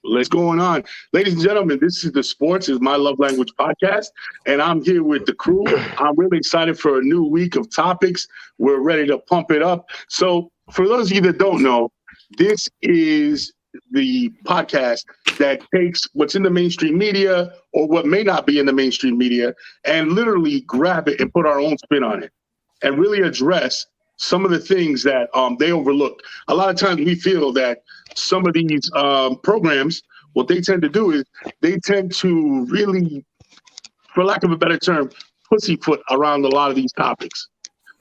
What's going on? Ladies and gentlemen, this is the Sports is My Love Language podcast, and I'm here with the crew. I'm really excited for a new week of topics. We're ready to pump it up. So for those of you that don't know, this is the podcast that takes what's in the mainstream media or what may not be in the mainstream media and literally grab it and put our own spin on it and really address some of the things that they overlook. A lot of times we feel that some of these programs, what they tend to do is they tend to really, for lack of a better term, pussyfoot around a lot of these topics,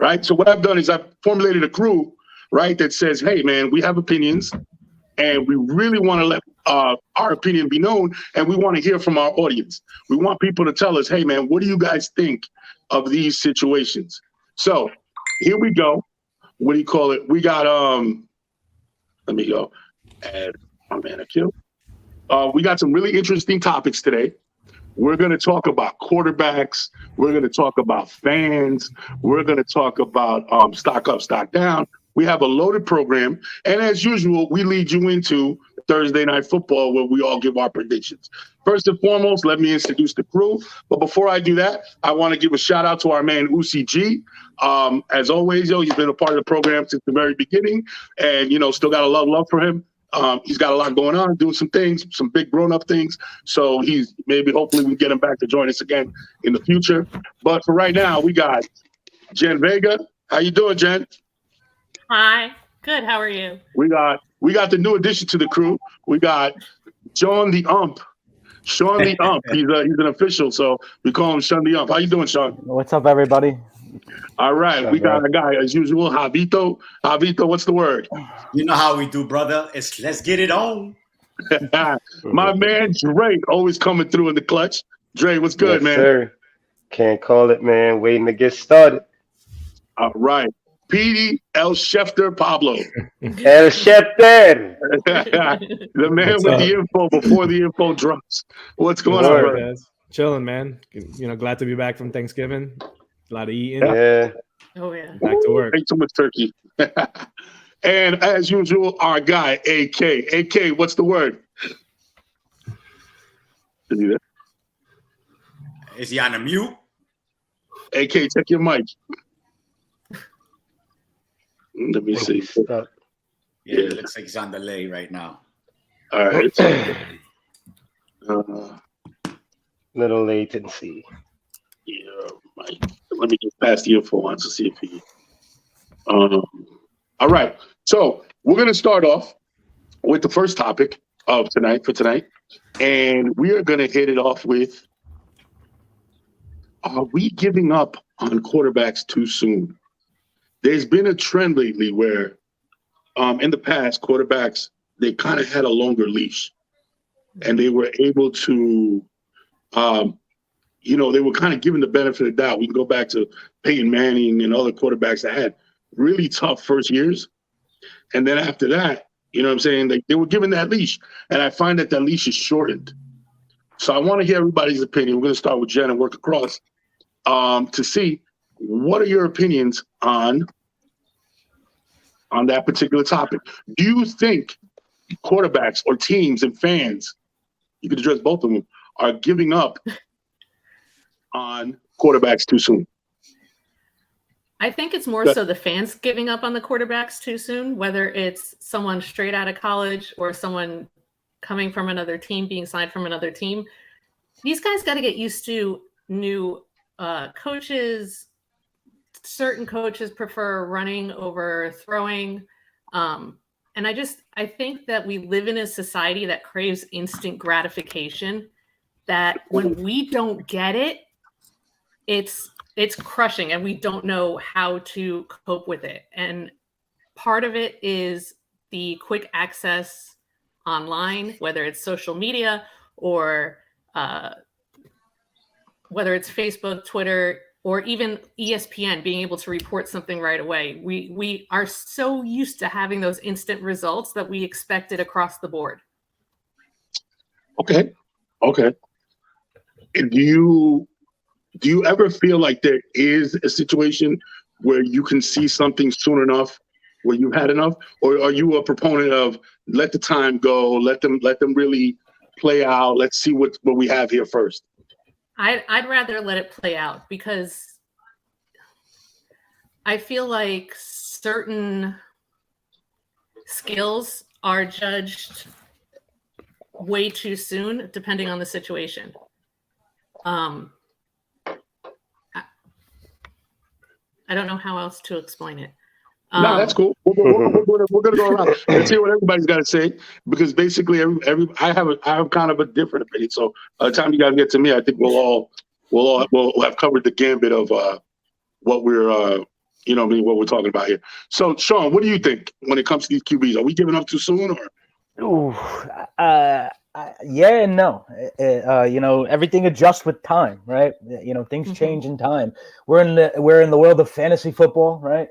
right? So what I've done is I've formulated a crew, right, that says, hey, man, we have opinions, and we really want to let our opinion be known, and we want to hear from our audience. We want people to tell us, hey, man, what do you guys think of these situations? So here we go. What do you call it? We got, let me go add my man a kill. We got some really interesting topics today. We're going to talk about quarterbacks. We're going to talk about fans. We're going to talk about stock up, stock down. We have a loaded program. And as usual, we lead you into Thursday Night Football where we all give our predictions. First and foremost, let me introduce the crew. But before I do that, I want to give a shout out to our man, Uzi G. As always, he's been a part of the program since the very beginning. And, still got a lot of love for him. He's got a lot going on, doing some things, some big grown-up things. So hopefully we can get him back to join us again in the future. But for right now, we got Jen Vega. How you doing, Jen? Hi. Good. How are you? We got the new addition to the crew. We got Sean the Ump. Sean the Ump. He's an official, so we call him Sean the Ump. How you doing, Sean? What's up, everybody? All right. We got a guy, as usual, Javito. Javito, what's the word? You know how we do, brother. It's let's get it on. My man, Dre, always coming through in the clutch. Dre, what's good, man? Sir. Can't call it, man. Waiting to get started. All right. Petey El Schefter Pablo. El Schefter. The man with the info before the info drops. What's going on, brother? Chilling, man. Glad to be back from Thanksgiving. A lot of eating. Yeah. Oh, yeah. Back to work. Ate too much turkey. And as usual, our guy, AK. AK, what's the word? Is he on a mute? AK, check your mic. Let me see. Yeah, it looks like he's on delay right now. All right. Little latency. Yeah, Mike. Let me just pass the info on to see if he. All right. So we're going to start off with the first topic of tonight, and we are going to hit it off with: are we giving up on quarterbacks too soon? There's been a trend lately where, in the past, quarterbacks, they kind of had a longer leash, and they were able to, they were kind of given the benefit of the doubt. We can go back to Peyton Manning and other quarterbacks that had really tough first years. And then after that, you know what I'm saying, they were given that leash. And I find that leash is shortened. So I want to hear everybody's opinion. We're going to start with Jen and work across to see what are your opinions on that particular topic. Do you think quarterbacks or teams and fans, you could address both of them, are giving up on quarterbacks too soon? I think it's more so the fans giving up on the quarterbacks too soon, whether it's someone straight out of college or someone coming from another team, being signed from another team. These guys got to get used to new coaches. Certain coaches prefer running over throwing. And I think that we live in a society that craves instant gratification, that when we don't get it, it's crushing and we don't know how to cope with it. And part of it is the quick access online, whether it's social media or whether it's Facebook, Twitter, or even ESPN being able to report something right away. We are so used to having those instant results that we expect it across the board. Okay. Do you ever feel like there is a situation where you can see something soon enough where you had enough, or are you a proponent of let the time go, let them really play out, let's see what we have here first? I'd rather let it play out, because I feel like certain skills are judged way too soon, depending on the situation. I don't know how else to explain it. No, that's cool. We're gonna go around. Let's hear what everybody's got to say, because basically, I have kind of a different opinion. So by the time you guys get to me, I think we'll have covered the gambit of what we're what we're talking about here. So Sean, what do you think when it comes to these QBs? Are we giving up too soon, or? Ooh, yeah and no. Everything adjusts with time, right? Things change in time. We're in the world of fantasy football, right?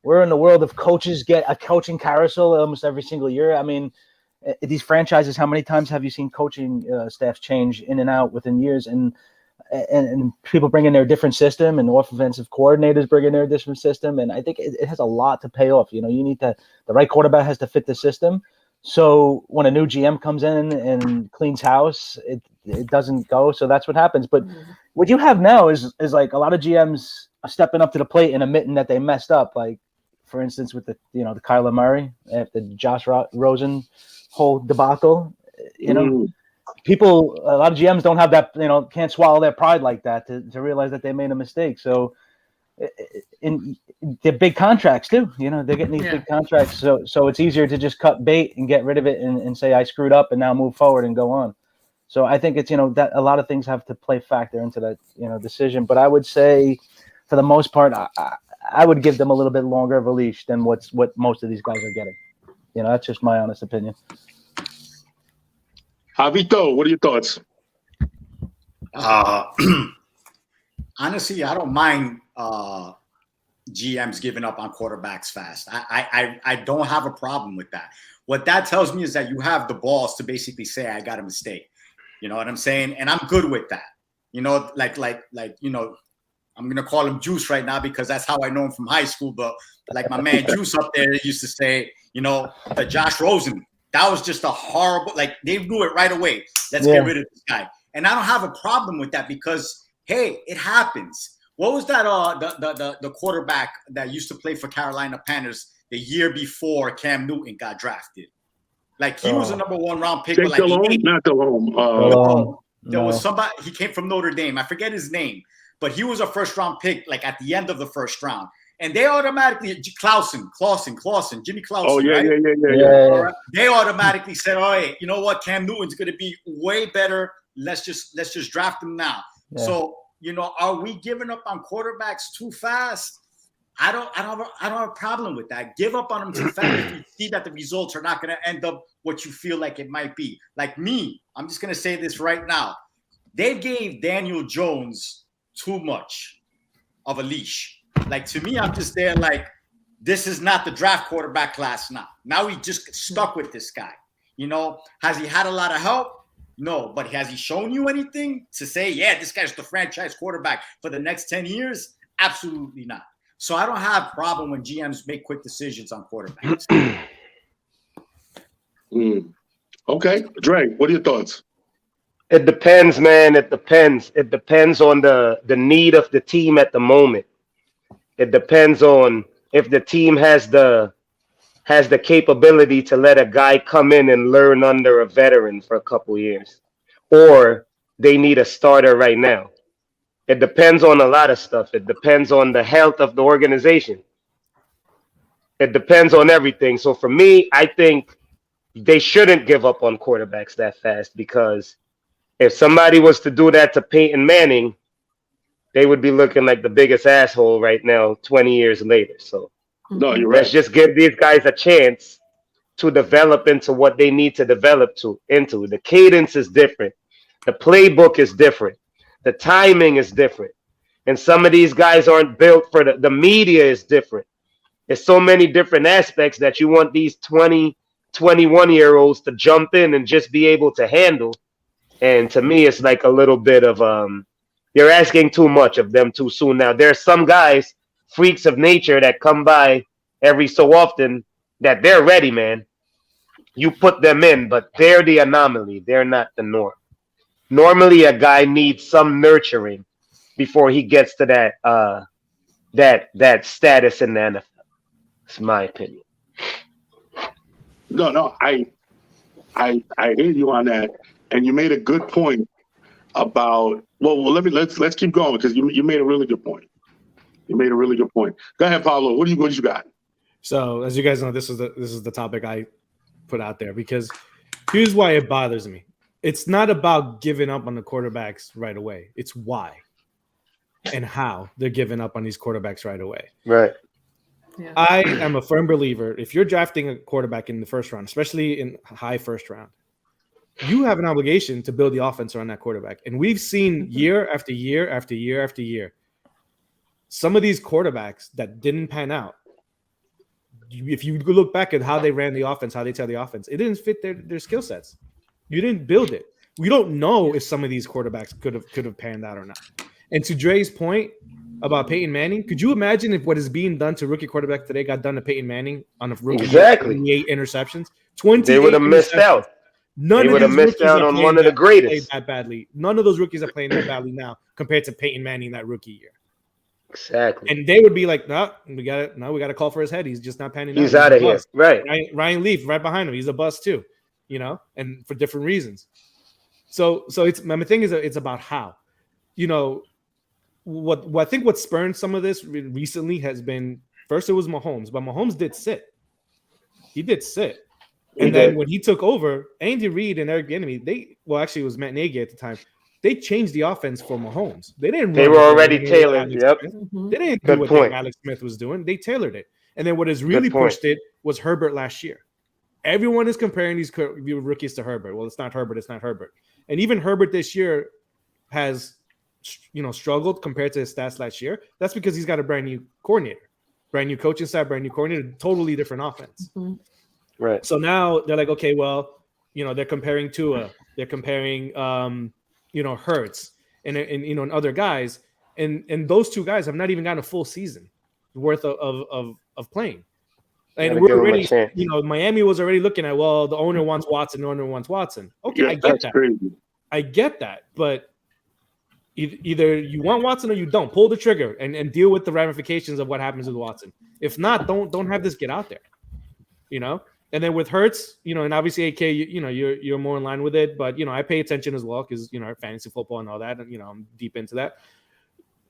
We're in the world of coaches get a coaching carousel almost every single year. I mean, these franchises, how many times have you seen coaching staffs change in and out within years? And people bring in their different system, and offensive coordinators bring in their different system. And I think it has a lot to pay off. You need the right quarterback has to fit the system. So when a new GM comes in and cleans house, it doesn't go. So that's what happens. But what you have now is like a lot of GMs are stepping up to the plate and admitting that they messed up. Like, for instance, with the Kyler Murray after Josh Rosen whole debacle, people, a lot of GMs don't have that, can't swallow their pride like that to realize that they made a mistake. So they're big contracts too, they're getting these big contracts. So it's easier to just cut bait and get rid of it and say, I screwed up and now move forward and go on. So I think it's, that a lot of things have to play factor into that, decision. But I would say for the most part, I would give them a little bit longer of a leash than what most of these guys are getting. That's just my honest opinion. Javito, what are your thoughts? Honestly, I don't mind GMs giving up on quarterbacks fast. I don't have a problem with that. What that tells me is that you have the balls to basically say, I got a mistake. You know what I'm saying? And I'm good with that. I'm going to call him Juice right now because that's how I know him from high school. But like my man Juice up there used to say, the Josh Rosen, that was just a horrible, they knew it right away. Let's get rid of this guy. And I don't have a problem with that because, hey, it happens. What was that? The quarterback that used to play for Carolina Panthers the year before Cam Newton got drafted? He was a number 1 round pick. Not Delhomme. There was somebody, he came from Notre Dame. I forget his name, but he was a first round pick, at the end of the first round. And they automatically, Jimmy Clausen. Oh, yeah. They automatically said, all right, you know what? Cam Newton's going to be way better. Let's just draft him now. Yeah. So, are we giving up on quarterbacks too fast? I don't have a problem with that. Give up on them too fast if you see that the results are not going to end up what you feel like it might be. Like me, I'm just going to say this right now. They gave Daniel Jones too much of a leash. To me, I'm just there this is not the draft quarterback class now. Now we just stuck with this guy. Has he had a lot of help? No, but has he shown you anything to say, yeah, this guy's the franchise quarterback for the next 10 years? Absolutely not. So I don't have a problem when GMs make quick decisions on quarterbacks. Okay. Dre, what are your thoughts? It depends, man. It depends. It depends on the need of the team at the moment. It depends on if the team has the capability to let a guy come in and learn under a veteran for a couple years, or they need a starter right now. It depends on a lot of stuff. It depends on the health of the organization. It depends on everything. So for me, I think they shouldn't give up on quarterbacks that fast, because if somebody was to do that to Peyton Manning, they would be looking like the biggest asshole right now 20 years later. So no, you're right. Let's just give these guys a chance to develop into what they need to develop into. The cadence is different. The playbook is different. The timing is different. And some of these guys aren't built for the media is different. There's so many different aspects that you want these 20, 21-year-olds to jump in and just be able to handle. And to me, it's like a little bit of you're asking too much of them too soon. Now, there's some guys, freaks of nature, that come by every so often that they're ready, man. You put them in, but they're the anomaly. They're not the norm. Normally, a guy needs some nurturing before he gets to that status in the NFL. It's my opinion. No, I hear you on that, and you made a good point about. Well, let's keep going because you made a really good point. You made a really good point. Go ahead, Pablo. What you got? So, as you guys know, this is the topic I put out there because here's why it bothers me. It's not about giving up on the quarterbacks right away. It's why and how they're giving up on these quarterbacks right away. Right. Yeah. I am a firm believer. If you're drafting a quarterback in the first round, especially in high first round, you have an obligation to build the offense around that quarterback. And we've seen year after year after year after year, some of these quarterbacks that didn't pan out. If you look back at how they ran the offense, how they tell the offense, it didn't fit their skill sets. You didn't build it. We don't know if some of these quarterbacks could have panned out or not. And to Dre's point about Peyton Manning, could you imagine if what is being done to rookie quarterback today got done to Peyton Manning on a rookie? Exactly. 28 interceptions. 28 They would have missed out. None They of would have these missed rookies out are on playing one of the greatest. that badly. None of those rookies are playing that badly now compared to Peyton Manning that rookie year. Exactly. And they would be like, no, we got to call for his head. He's just not panning out. He's out of here. Bust. Right. Ryan Leaf right behind him. He's a bust too, and for different reasons. So it's my thing is it's about how, what I think what spurned some of this recently has been first it was Mahomes, but Mahomes did sit. He did sit. And then when he took over, Andy Reid and Eric Bieniemy, it was Matt Nagy at the time. They changed the offense for Mahomes. They didn't. They were already tailored. Yep. They didn't do what Alex Smith was doing. They tailored it. And then what has really pushed it was Herbert last year. Everyone is comparing these rookies to Herbert. Well, it's not Herbert. It's not Herbert. And even Herbert this year has, struggled compared to his stats last year. That's because he's got a brand new coordinator, brand new coaching staff, brand new coordinator, totally different offense. Mm-hmm. Right. So now they're like, okay, well, they're comparing Tua, they're comparing, Hurts and other guys, and those two guys have not even gotten a full season worth of playing. And we're already, Miami was already looking at, well, the owner wants Watson, the owner wants Watson. Okay, I get that. Crazy. I get that, but either you want Watson or you don't. Pull the trigger and deal with the ramifications of what happens with Watson. If not, don't have this get out there. And then with Hurts, and obviously AK, you're more in line with it, but I pay attention as well because fantasy football and all that, and I'm deep into that.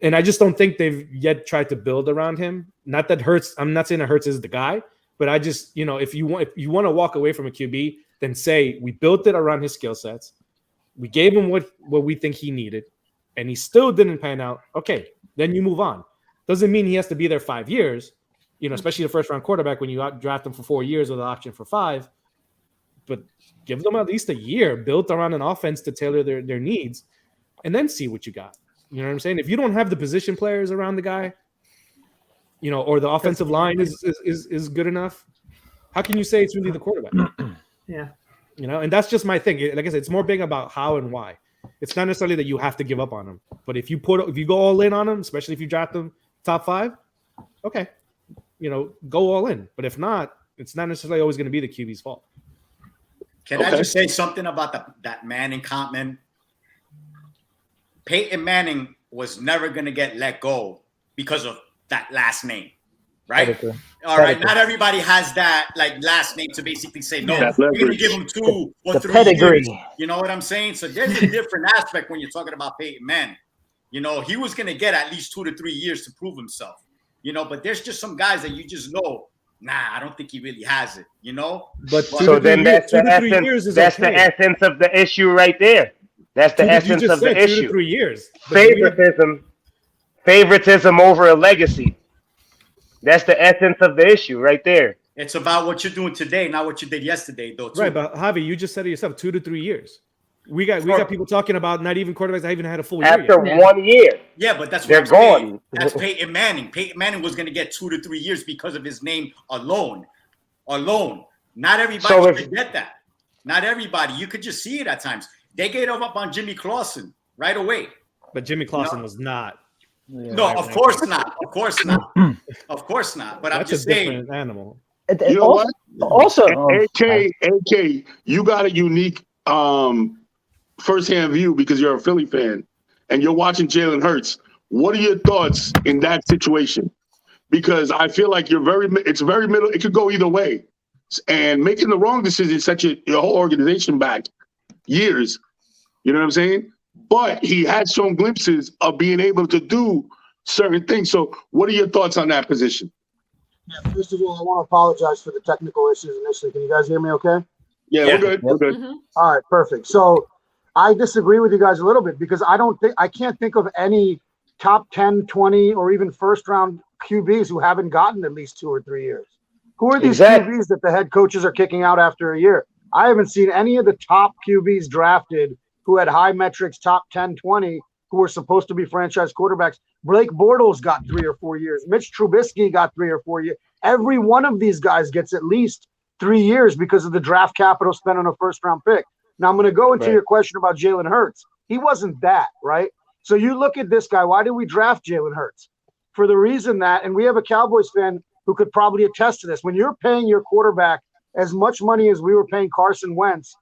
And I just don't think they've yet tried to build around him. Not that Hurts, I'm not saying that Hurts is the guy, but I just, if you want to walk away from a QB, then say we built it around his skill sets. We gave him what we think he needed, and he still didn't pan out. Okay, then you move on. Doesn't mean he has to be there 5 years. Especially the first round quarterback when you draft them for 4 years with an option for 5, but give them at least a year built around an offense to tailor their needs and then see what you got. You know what I'm saying? If you don't have the position players around the guy, or the offensive line is good enough, how can you say it's really the quarterback? Yeah. And that's just my thing. Like I said, it's more big about how and why. It's not necessarily that you have to give up on them, but if you go all in on them, especially if you draft them top 5, okay. Go all in. But if not, it's not necessarily always going to be the QB's fault. Can I just say something about that Manning comment? Peyton Manning was never going to get let go because of that last name, right? All right. Not everybody has that last name to basically say, no, we're going to give him 2 or 3 years. You know what I'm saying? So there's a different aspect when you're talking about Peyton Manning. He was going to get at least 2 to 3 years to prove himself. But there's just some guys that you just know, I don't think he really has it, But so then that's the essence. That's the essence of the issue right there. That's the essence of the issue. 2 to 3 years. Favoritism over a legacy. That's the essence of the issue right there. It's about what you're doing today, not what you did yesterday, though. Too. Right, but Javi, you just said it yourself, 2 to 3 years. We got people talking about not even quarterbacks that even had a full year after 1 year. Yeah, but that's what they're gone. That's Peyton Manning. Peyton Manning was going to get 2 to 3 years because of his name alone. Not everybody could get that. Not everybody. You could just see it at times. They gave up on Jimmy Clausen right away. But Jimmy Clausen was not Yeah. No, of course not. Of course not. Of course not. But I'm That's a just saying. different animal. You know what? Also, AK, you got a unique firsthand view because you're a Philly fan and you're watching Jalen Hurts. What are your thoughts in that situation? Because I feel like it's very middle. It could go either way. And making the wrong decision sets your whole organization back years. You know what I'm saying? But he had shown glimpses of being able to do certain things. So what are your thoughts on that position? Yeah, first of all, I want to apologize for the technical issues initially. Can you guys hear me okay? Yeah, we're good. Yep. We're good. Mhm. All right, perfect. So I disagree with you guys a little bit because I can't think of any top 10, 20, or even first round QBs who haven't gotten at least 2 or 3 years. Who are these Exactly. QBs that the head coaches are kicking out after a year? I haven't seen any of the top QBs drafted who had high metrics, top 10, 20, who were supposed to be franchise quarterbacks. Blake Bortles got 3 or 4 years. Mitch Trubisky got 3 or 4 years. Every one of these guys gets at least 3 years because of the draft capital spent on a first-round pick. Now, I'm going to go into your question about Jalen Hurts. He wasn't that, right? So you look at this guy. Why did we draft Jalen Hurts? For the reason that, and we have a Cowboys fan who could probably attest to this, when you're paying your quarterback as much money as we were paying Carson Wentz,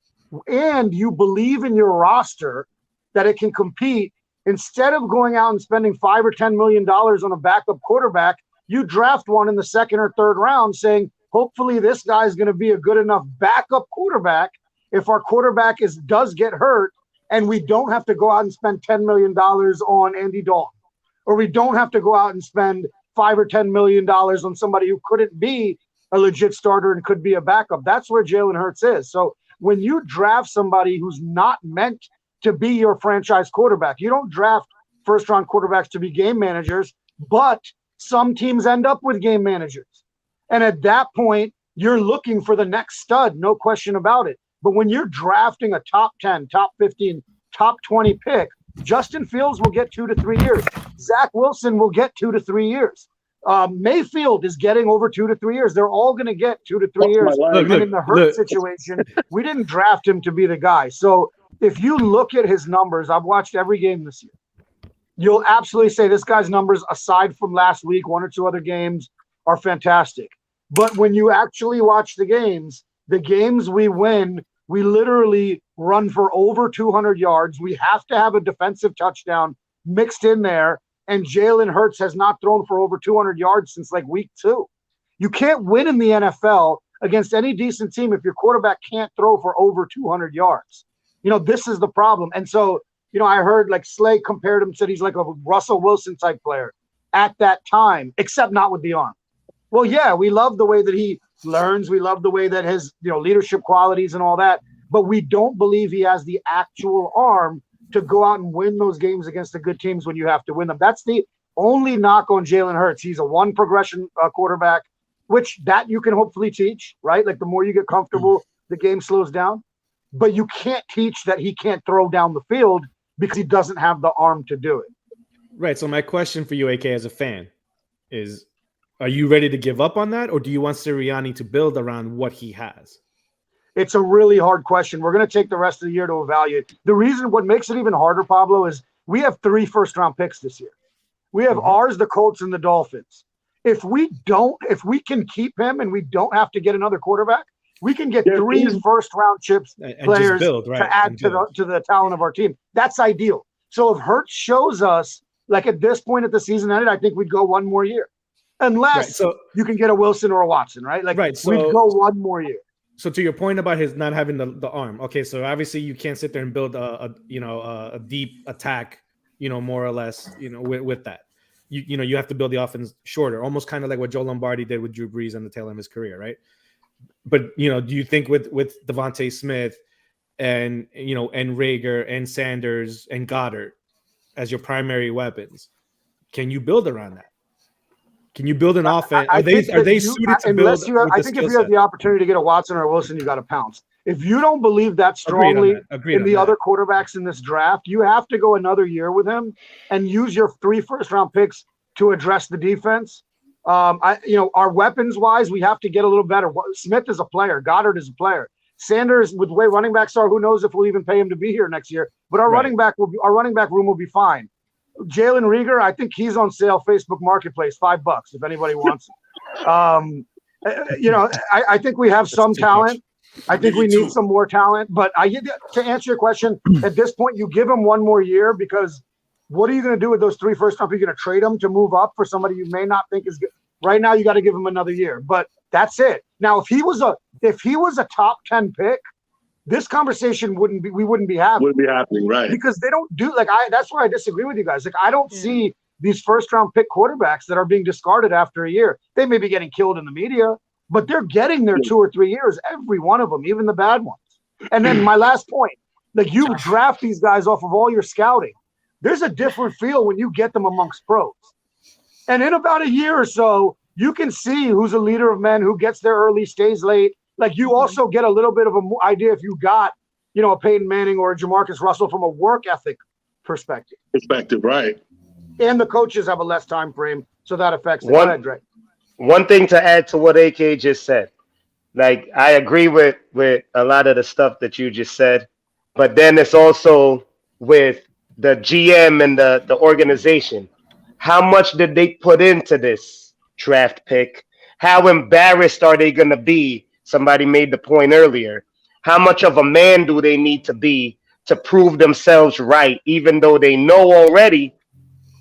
and you believe in your roster that it can compete, instead of going out and spending $5 or $10 million on a backup quarterback, you draft one in the second or third round saying, hopefully this guy is going to be a good enough backup quarterback if our quarterback does get hurt and we don't have to go out and spend $10 million on Andy Dalton, or we don't have to go out and spend $5 or $10 million on somebody who couldn't be a legit starter and could be a backup. That's where Jalen Hurts is. So when you draft somebody who's not meant to be your franchise quarterback, you don't draft first-round quarterbacks to be game managers, but some teams end up with game managers. And at that point, you're looking for the next stud, no question about it. But when you're drafting a top 10, top 15, top 20 pick, Justin Fields will get 2 to 3 years. Zach Wilson will get 2 to 3 years. Mayfield is getting over 2 to 3 years. They're all going to get 2 to 3 years. And in the Hurts situation, we didn't draft him to be the guy. So if you look at his numbers, I've watched every game this year. You'll absolutely say this guy's numbers, aside from last week, 1 or 2 other games, are fantastic. But when you actually watch the games we win, we literally run for over 200 yards. We have to have a defensive touchdown mixed in there. And Jalen Hurts has not thrown for over 200 yards since like week 2. You can't win in the NFL against any decent team if your quarterback can't throw for over 200 yards. This is the problem. And so, I heard like Slay compared him, said he's like a Russell Wilson type player at that time, except not with the arm. Well, yeah, we love the way that he learns. We love the way that his, leadership qualities and all that. But we don't believe he has the actual arm to go out and win those games against the good teams when you have to win them. That's the only knock on Jalen Hurts. He's a one progression quarterback, which that you can hopefully teach, right? Like the more you get comfortable, the game slows down. But you can't teach that he can't throw down the field because he doesn't have the arm to do it. Right. So my question for you, AK, as a fan, is: are you ready to give up on that, or do you want Sirianni to build around what he has? It's a really hard question. We're going to take the rest of the year to evaluate. What makes it even harder, Pablo, is we have 3 first-round picks this year. We have ours, the Colts, and the Dolphins. If we can keep him and we don't have to get another quarterback, we can get 3 first-round players build, right, to add to the talent of our team. That's ideal. So if Hurts shows us, like at this point at the season ended, I think we'd go 1 more year. Unless you can get a Wilson or a Watson, right? We'd go 1 more year. So to your point about his not having the arm, okay, so obviously you can't sit there and build a deep attack, more or less, with that. You have to build the offense shorter, almost kind of like what Joe Lombardi did with Drew Brees on the tail end of his career, right? But do you think with Devontae Smith and and Rager and Sanders and Goddard as your primary weapons, can you build around that? Can you build an offense? Are they suited to build? I think if you have the opportunity to get a Watson or a Wilson, you got to pounce. If you don't believe that strongly in the other quarterbacks in this draft, you have to go another year with him and use your 3 first-round picks to address the defense. Our weapons wise, we have to get a little better. Smith is a player. Goddard is a player. Sanders, with the way running backs are, who knows if we'll even pay him to be here next year? But our running back room will be fine. Jalen Rieger, I think he's on sale Facebook Marketplace, $5 if anybody wants it. I think we have some talent. I think we need some more talent. But to answer your question, at this point, you give him one more year because what are you going to do with those 3 first round? You're going to trade them to move up for somebody you may not think is good. Right now, you got to give him another year. But that's it. Now, if he was a top 10 pick, this conversation wouldn't be happening. Wouldn't be happening, right? Because they don't do that's where I disagree with you guys. Like, I don't see these first round pick quarterbacks that are being discarded after a year. They may be getting killed in the media, but they're getting their 2 or 3 years, every one of them, even the bad ones. And then my last point, like, you draft these guys off of all your scouting. There's a different feel when you get them amongst pros. And in about a year or so, you can see who's a leader of men, who gets there early, stays late. Like, you also get a little bit of an idea if you got, a Peyton Manning or a Jamarcus Russell from a work ethic perspective. Right. And the coaches have a less time frame, so that affects it. Go ahead, Dre. One thing to add to what AK just said, like, I agree with a lot of the stuff that you just said, but then it's also with the GM and the organization. How much did they put into this draft pick? How embarrassed are they going to be? Somebody made the point earlier. How much of a man do they need to be to prove themselves right, even though they know already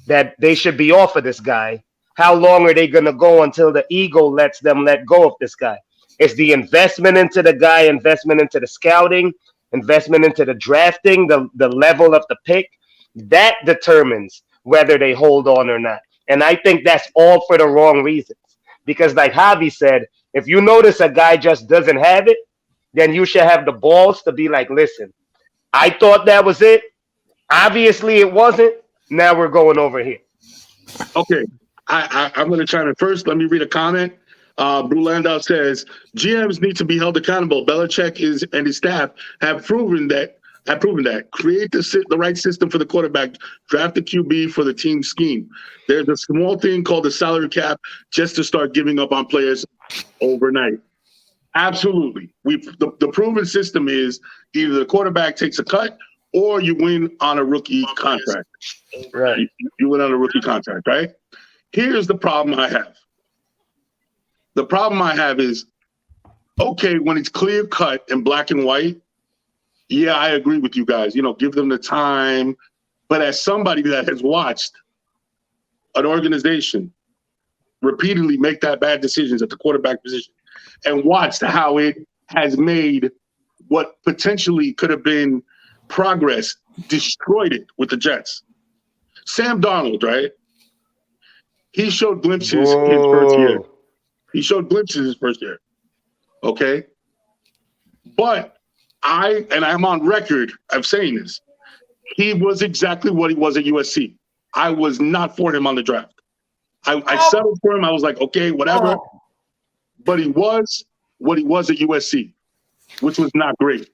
that they should be off of this guy? How long are they going to go until the ego lets them let go of this guy? It's the investment into the guy, investment into the scouting, investment into the drafting, the level of the pick. That determines whether they hold on or not. And I think that's all for the wrong reasons. Because like Javi said, if you notice a guy just doesn't have it, then you should have the balls to be like, listen, I thought that was it. Obviously it wasn't. Now we're going over here. Okay. I'm going to chime in first. Let me read a comment. Brew Landau says, GMs need to be held accountable. Belichick and his staff have proven that. Create the right system for the quarterback. Draft the QB for the team scheme. There's a small thing called the salary cap just to start giving up on players overnight. Absolutely. The proven system is either the quarterback takes a cut or you win on a rookie contract. Right. You win on a rookie contract, right? Here's the problem I have. The problem I have is, okay, when it's clear cut and black and white, yeah, I agree with you guys. Give them the time. But as somebody that has watched an organization repeatedly make that bad decisions at the quarterback position and watched how it has made what potentially could have been progress, destroyed it with the Jets. Sam Darnold, right? He showed glimpses his first year. Okay? But I'm on record of saying this. He was exactly what he was at USC. I was not for him on the draft. I settled for him. I was like, okay, whatever. But he was what he was at USC, which was not great.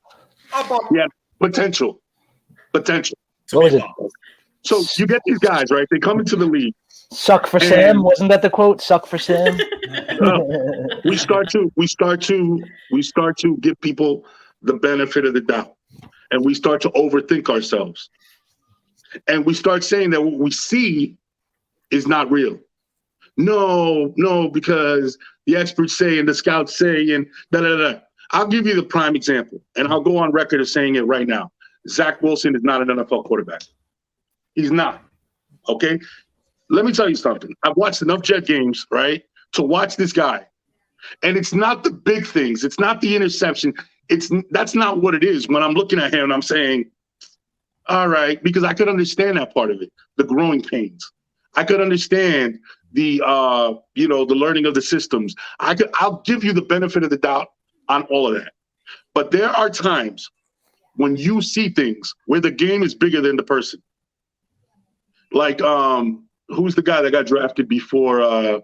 He had potential. What was it? So you get these guys, right? They come into the league. Suck for Sam, wasn't that the quote? Suck for Sam. We start to give people the benefit of the doubt, and we start to overthink ourselves, and we start saying that what we see is not real. No, because the experts say and the scouts say and da. I'll give you the prime example, and I'll go on record of saying it right now. Zach Wilson is not an NFL quarterback. He's not. Okay? Let me tell you something. I've watched enough Jet games, right, to watch this guy. And it's not the big things. It's not the interception. That's not what it is. When I'm looking at him, I'm saying, all right, because I could understand that part of it, the growing pains. I could understand the learning of the systems. I'll give you the benefit of the doubt on all of that. But there are times when you see things where the game is bigger than the person. Like, who's the guy that got drafted before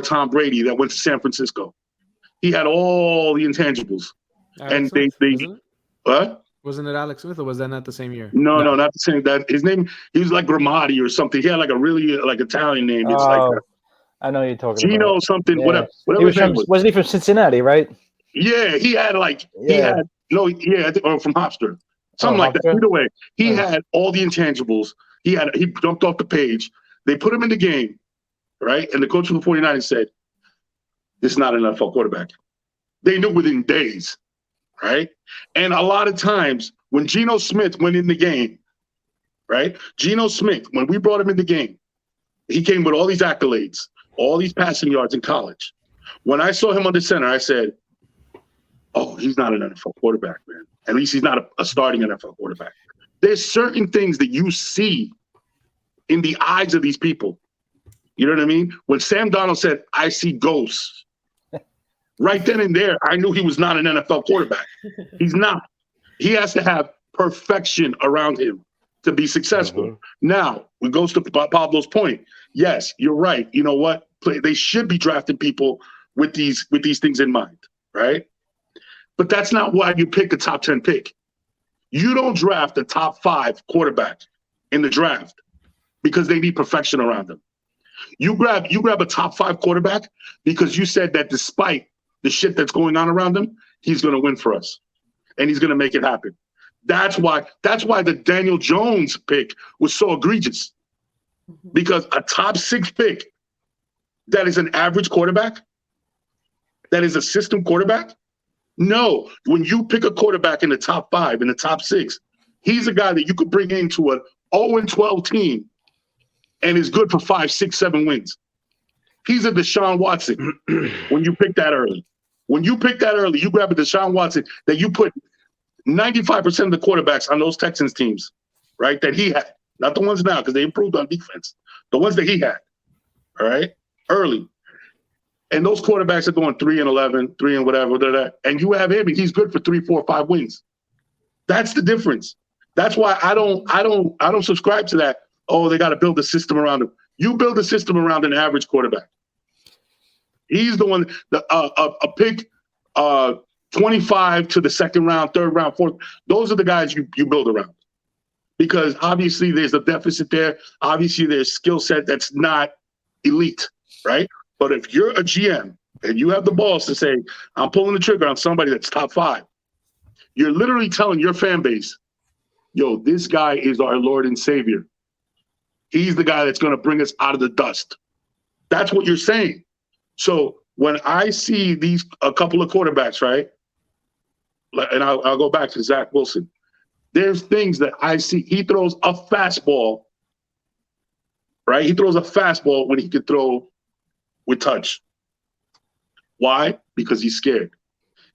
Tom Brady that went to San Francisco? He had all the intangibles. Alex and they what? Wasn't it Alex Smith, or was that not the same year? No, not the same. That his name, he was like Gramati or something. He had like a really Italian name. It's I know you're talking Gino about. something, Yeah. whatever. He was wasn't he from Cincinnati, right? Yeah, he had or from Hofstra. Something like that. Either way, he had all the intangibles He jumped off the page. They put him in the game, right? And the coach of the 49ers said, "This is not an NFL quarterback." They knew within days, right? And a lot of times when Geno Smith went in the game, right? Geno Smith, when we brought him in the game, he came with all these accolades, all these passing yards in college. When I saw him under center, I said, "Oh, he's not an NFL quarterback, man. At least he's not a starting NFL quarterback." There's certain things that you see in the eyes of these people. You know what I mean? When Sam Darnold said, "I see ghosts," right then and there, I knew he was not an NFL quarterback. He's not. He has to have perfection around him to be successful. Mm-hmm. Now, it goes to Pablo's point. Yes, you're right. You know what? They should be drafting people with these things in mind, right? But that's not why you pick a top 10 pick. You don't draft a top 5 quarterback in the draft because they need perfection around them. You grab a top 5 quarterback because you said that despite the shit that's going on around him, he's going to win for us, and he's going to make it happen. That's why the Daniel Jones pick was so egregious, because a top 6 pick that is an average quarterback, that is a system quarterback. No, when you pick a quarterback in the top 5, in the top 6, he's a guy that you could bring into an 0-12 team and is good for 5, 6, 7 wins. He's a Deshaun Watson when you pick that early. When you pick that early, you grab a Deshaun Watson that you put 95% of the quarterbacks on those Texans teams, right, that he had. Not the ones now, because they improved on defense. The ones that he had, all right, early. And those quarterbacks are going 3-11, 3 and whatever, and you have him, and he's good for 3, 4, 5 wins. That's the difference. That's why I don't subscribe to that. Oh, they got to build a system around him. You build a system around an average quarterback. He's the one. A pick 25 to the second round, third round, fourth. Those are the guys you build around, because obviously there's a deficit there. Obviously there's skill set that's not elite, right? But if you're a GM and you have the balls to say, "I'm pulling the trigger on somebody that's top 5," you're literally telling your fan base, "Yo, this guy is our Lord and Savior. He's the guy that's going to bring us out of the dust." That's what you're saying. So when I see a couple of quarterbacks, right, and I'll go back to Zach Wilson, there's things that I see. He throws a fastball, right? He throws a fastball when he could throw with touch. Why? Because he's scared.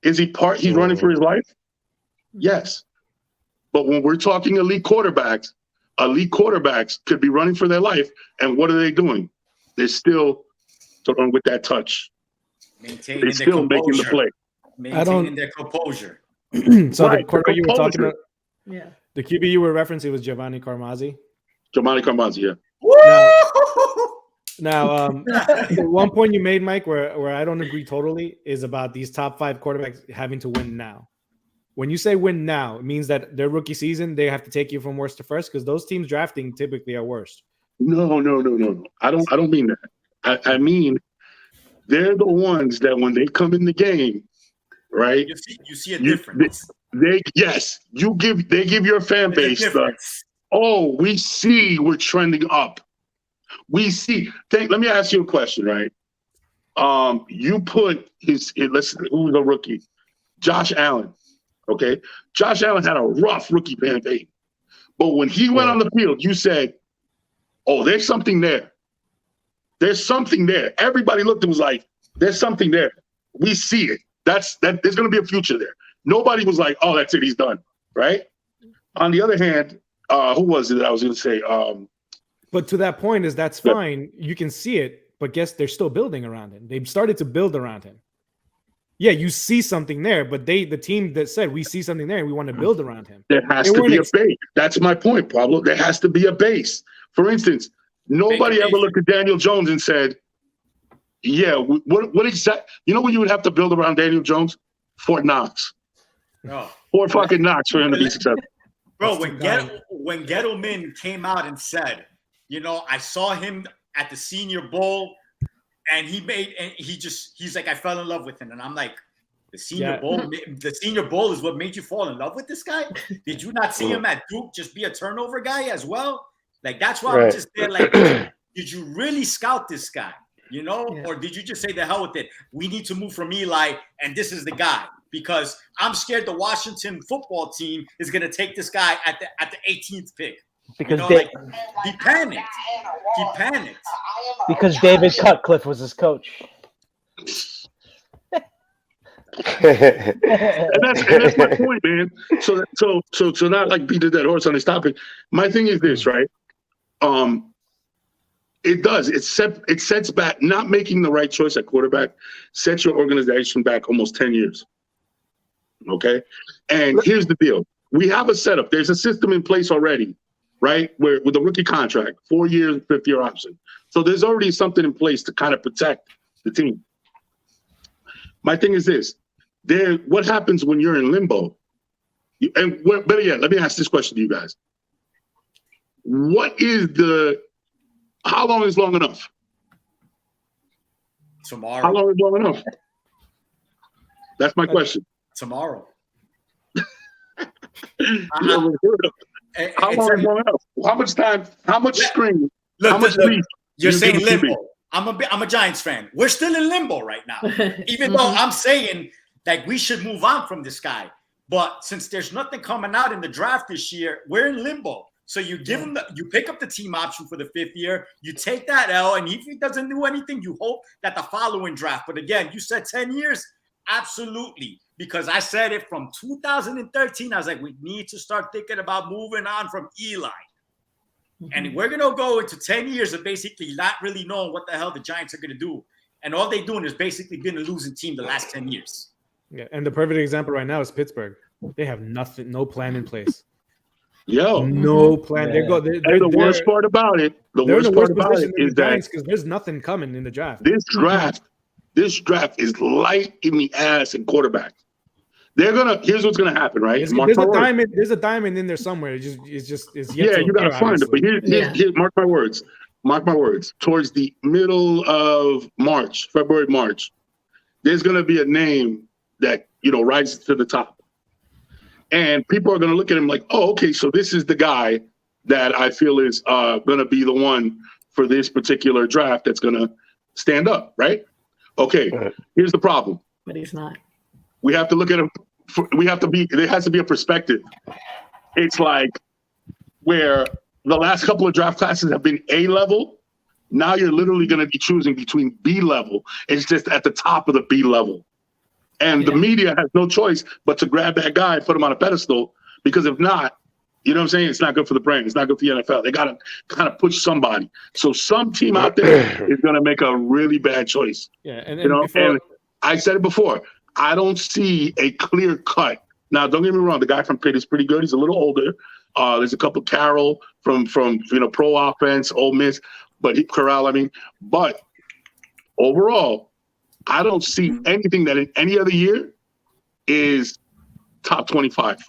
Is he he's running for his life? Yes. But when we're talking elite quarterbacks could be running for their life, and what are they doing? They're still throwing with that touch. They're still making the play. Maintaining their composure. So right, the quarterback you were talking about, Yeah. the QB you were referencing was Giovanni Carmazzi. Giovanni Carmazzi, yeah. Now, the one point you made, Mike, where I don't agree totally, is about these top 5 quarterbacks having to win now. When you say win now, it means that their rookie season, they have to take you from worst to first, because those teams drafting typically are worst. No. I don't mean that. I mean, they're the ones that when they come in the game, right? You see a difference. They give your fan base we see we're trending up. We see. Let me ask you a question, right? You put who's a rookie? Josh Allen. Okay, Josh Allen had a rough rookie campaign, but when he went on the field, you said, "Oh, there's something there. There's something there." Everybody looked and was like, "There's something there. We see it. There's going to be a future there." Nobody was like, "Oh, that's it. He's done." Right? On the other hand, who was it that I was going to say? But to that point, that's fine. You can see it, but guess they're still building around him. They've started to build around him. Yeah, you see something there, but the team that said we see something there and we want to build around him. There has to be a base. That's my point, Pablo. There has to be a base. For instance, nobody ever looked at Daniel Jones and said, "Yeah, what exactly?" You know what you would have to build around Daniel Jones? Fort Knox. No. Fort fucking Knox for him to be successful. Bro, when Gettleman came out and said, I saw him at the Senior Bowl, and he's like, I fell in love with him, and I'm like, the Senior Bowl is what made you fall in love with this guy? Did you not see him at Duke just be a turnover guy as well? Like, that's why I'm Right. just there. Like, did you really scout this guy? You know, or did you just say the hell with it? We need to move from Eli, and this is the guy. Because I'm scared the Washington football team is going to take this guy at the 18th pick. Because like, he panicked. He panicked. Because David Cutcliffe was his coach. And that's my point, man. So not like beat the dead horse on this topic. My thing is this, right? It does. It sets back. Not making the right choice at quarterback sets your organization back almost 10 years. Okay, and here's the deal: we have a setup. There's a system in place already, right? Where with a rookie contract, 4 years, 5th-year option. So there's already something in place to kind of protect the team. My thing is this: what happens when you're in limbo? Better yet, let me ask this question to you guys: how long is long enough? Tomorrow. How long is long enough? That's my question. Tomorrow. How long is long enough? How much time? How much screen? Look, how much leash? You're saying limbo. I'm a Giants fan. We're still in limbo right now. Even though I'm saying like we should move on from this guy. But since there's nothing coming out in the draft this year, we're in limbo. So you give him you pick up the team option for the 5th year, you take that L, and if he doesn't do anything, you hope that the following draft. But again, you said 10 years. Absolutely. Because I said it from 2013. I was like, we need to start thinking about moving on from Eli. Mm-hmm. And we're going to go into 10 years of basically not really knowing what the hell the Giants are going to do. And all they're doing is basically been a losing team the last 10 years. Yeah, and the perfect example right now is Pittsburgh. They have nothing, no plan in place. No plan. Yeah. The worst part about it, is that because there's nothing coming in the draft. This draft is light in the ass in quarterback. Here's what's gonna happen, right? There's a diamond in there somewhere. It's yet you gotta find it. But here, mark my words. Mark my words. Towards the middle of March, February, March, there's gonna be a name that rises to the top. And people are going to look at him like, oh, okay, so this is the guy that I feel is going to be the one for this particular draft that's going to stand up, right? Okay, here's the problem. But he's not. We have to look at him. There has to be a perspective. It's like where the last couple of draft classes have been A level. Now you're literally going to be choosing between B level. It's just at the top of the B level. And the media has no choice but to grab that guy and put him on a pedestal, because if not, you know what I'm saying? It's not good for the brand. It's not good for the NFL. They got to kind of push somebody. So some team out there is going to make a really bad choice. Yeah, and I said it before. I don't see a clear cut. Now, don't get me wrong. The guy from Pitt is pretty good. He's a little older. There's a couple Carroll from pro offense, Ole Miss, but But overall, I don't see anything that in any other year is top 25.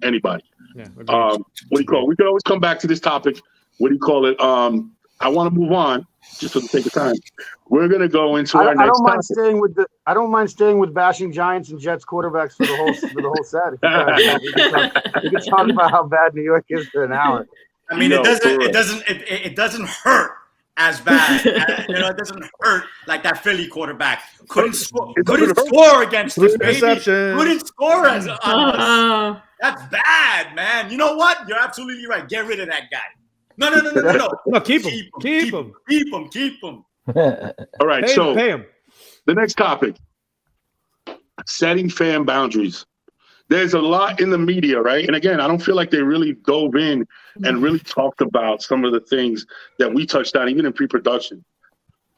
Anybody. Yeah, what do you call it? We can always come back to this topic. What do you call it? I want to move on just for the sake of time. We're going to go into our next topic. I don't mind staying with bashing Giants and Jets quarterbacks for the whole set. We can talk about how bad New York is for an hour. I mean, it doesn't hurt as bad. It doesn't hurt like that Philly quarterback couldn't score against us, baby. Couldn't score as us. That's bad, man. You know what? You're absolutely right. Get rid of that guy. No. No, keep him. All right, pay him. The next topic: setting fan boundaries. There's a lot in the media, right? And again, I don't feel like they really dove in and really talked about some of the things that we touched on, even in pre-production.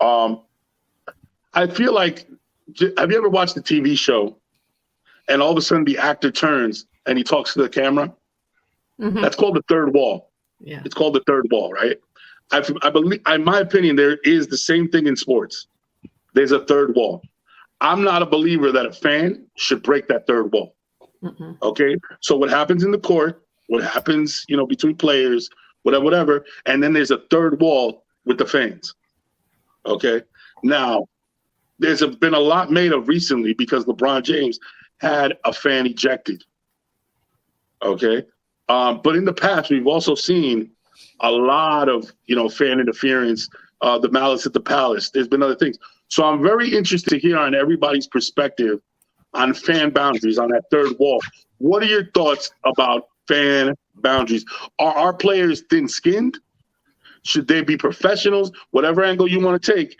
I feel like, have you ever watched a TV show and all of a sudden the actor turns and he talks to the camera? Mm-hmm. That's called the third wall. Yeah. It's called the third wall, right? I believe, in my opinion, there is the same thing in sports. There's a third wall. I'm not a believer that a fan should break that third wall. Mm-hmm. Okay, so what happens in the court, what happens, between players, whatever, and then there's a third wall with the fans. Okay, now there's been a lot made of recently because LeBron James had a fan ejected. Okay, but in the past we've also seen a lot of, fan interference, the malice at the palace. There's been other things. So I'm very interested to hear on everybody's perspective on fan boundaries, on that third wall. What are your thoughts about fan boundaries? Are our players thin-skinned? Should they be professionals? Whatever angle you want to take.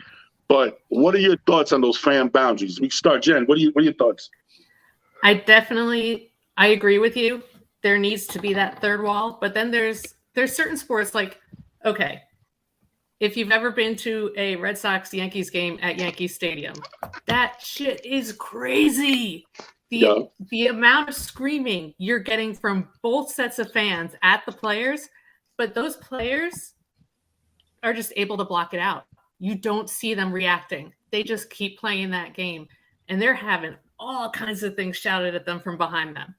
But what are your thoughts on those fan boundaries? We can start, Jen. What are your thoughts? I agree with you. There needs to be that third wall, but then there's certain sports like, okay, if you've ever been to a Red Sox Yankees game at Yankee Stadium, that shit is crazy. The amount of screaming you're getting from both sets of fans at the players, but those players are just able to block it out. You don't see them reacting. They just keep playing that game, and they're having all kinds of things shouted at them from behind them.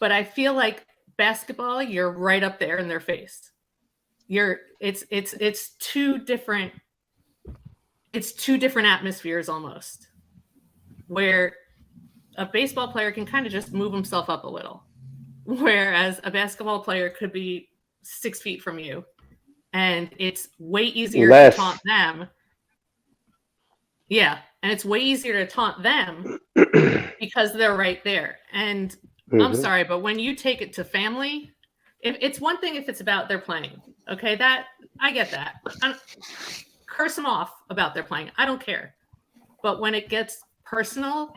But I feel like basketball, you're right up there in their face. It's two different atmospheres almost, where a baseball player can kind of just move himself up a little, whereas a basketball player could be 6 feet from you, and it's way easier to taunt them. Yeah, and it's way easier to taunt them because they're right there. And I'm sorry, but when you take it to family, it's one thing if it's about their playing. Okay, that I get that. Curse them off about their playing. I don't care. But when it gets personal,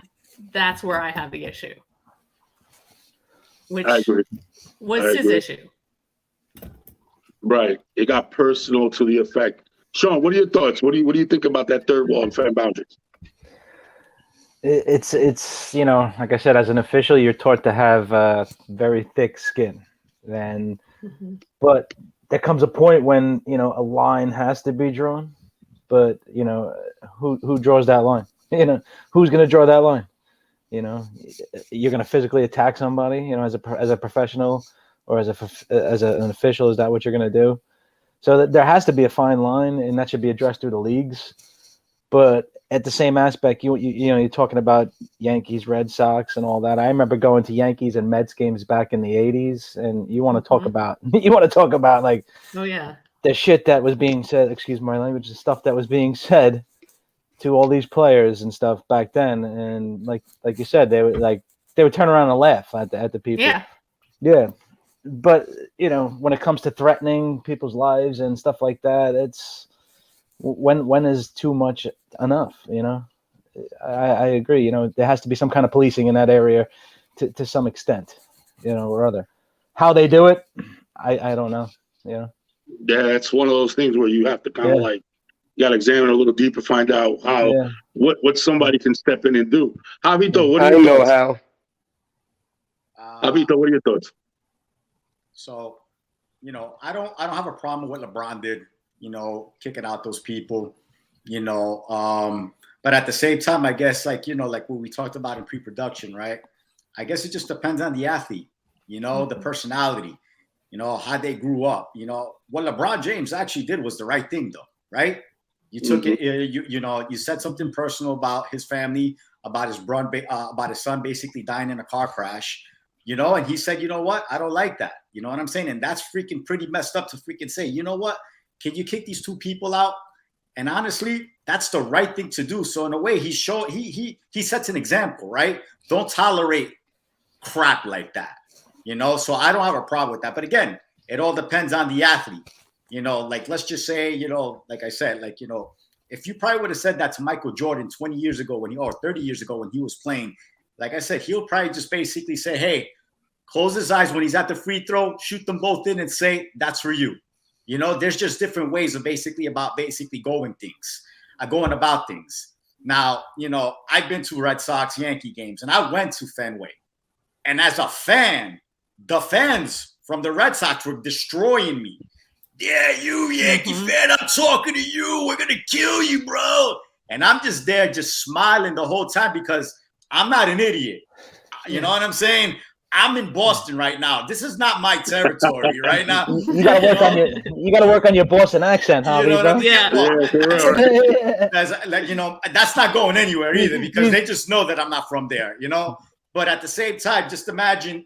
that's where I have the issue. Which I agree. Was his issue. Right. It got personal to the effect. Sean, what are your thoughts? What do you think about that third wall and fan boundaries? It's like I said, as an official, you're taught to have very thick skin. But there comes a point when a line has to be drawn. But who draws that line? Who's going to draw that line? You're going to physically attack somebody. As a professional or as an official, is that what you're going to do? So there has to be a fine line, and that should be addressed through the leagues. But at the same aspect, you're talking about Yankees, Red Sox, and all that. I remember going to Yankees and Mets games back in the '80s, and you want to talk about like, oh yeah, the shit that was being said. Excuse my language. The stuff that was being said to all these players and stuff back then, and like you said, they would turn around and laugh at the people. Yeah. But when it comes to threatening people's lives and stuff like that, it's when is too much enough? I agree. There has to be some kind of policing in that area to some extent, or other. How they do it, I don't know. Yeah, it's one of those things where you have to kind of you got to examine a little deeper, find out how what somebody can step in and do. Javito, what are your thoughts? Javito, what are your thoughts? So, I don't have a problem with what LeBron did, kicking out those people, but at the same time, I guess like what we talked about in pre-production, right? I guess it just depends on the athlete, the personality, how they grew up, what LeBron James actually did was the right thing though, right? You took it, you said something personal about his family, about his son basically dying in a car crash. And he said, you know what? I don't like that. You know what I'm saying? And that's freaking pretty messed up to freaking say, you know what? Can you kick these two people out? And honestly, that's the right thing to do. So in a way, he sets an example, right? Don't tolerate crap like that, So I don't have a problem with that. But again, it all depends on the athlete, Like let's just say, like I said, like if you probably would have said that to Michael Jordan 20 years ago or 30 years ago when he was playing, like I said, he'll probably just basically say, hey, close his eyes when he's at the free throw, shoot them both in and say, that's for you. There's just different ways of basically going about things. Now, I've been to Red Sox Yankee games and I went to Fenway. And as a fan, the fans from the Red Sox were destroying me. Yeah, you Yankee fan, I'm talking to you. We're going to kill you, bro. And I'm just there just smiling the whole time because I'm not an idiot. You know what I'm saying? I'm in Boston right now. This is not my territory right now. You gotta work on your Boston accent, huh? That's not going anywhere either because they just know that I'm not from there, But at the same time, just imagine,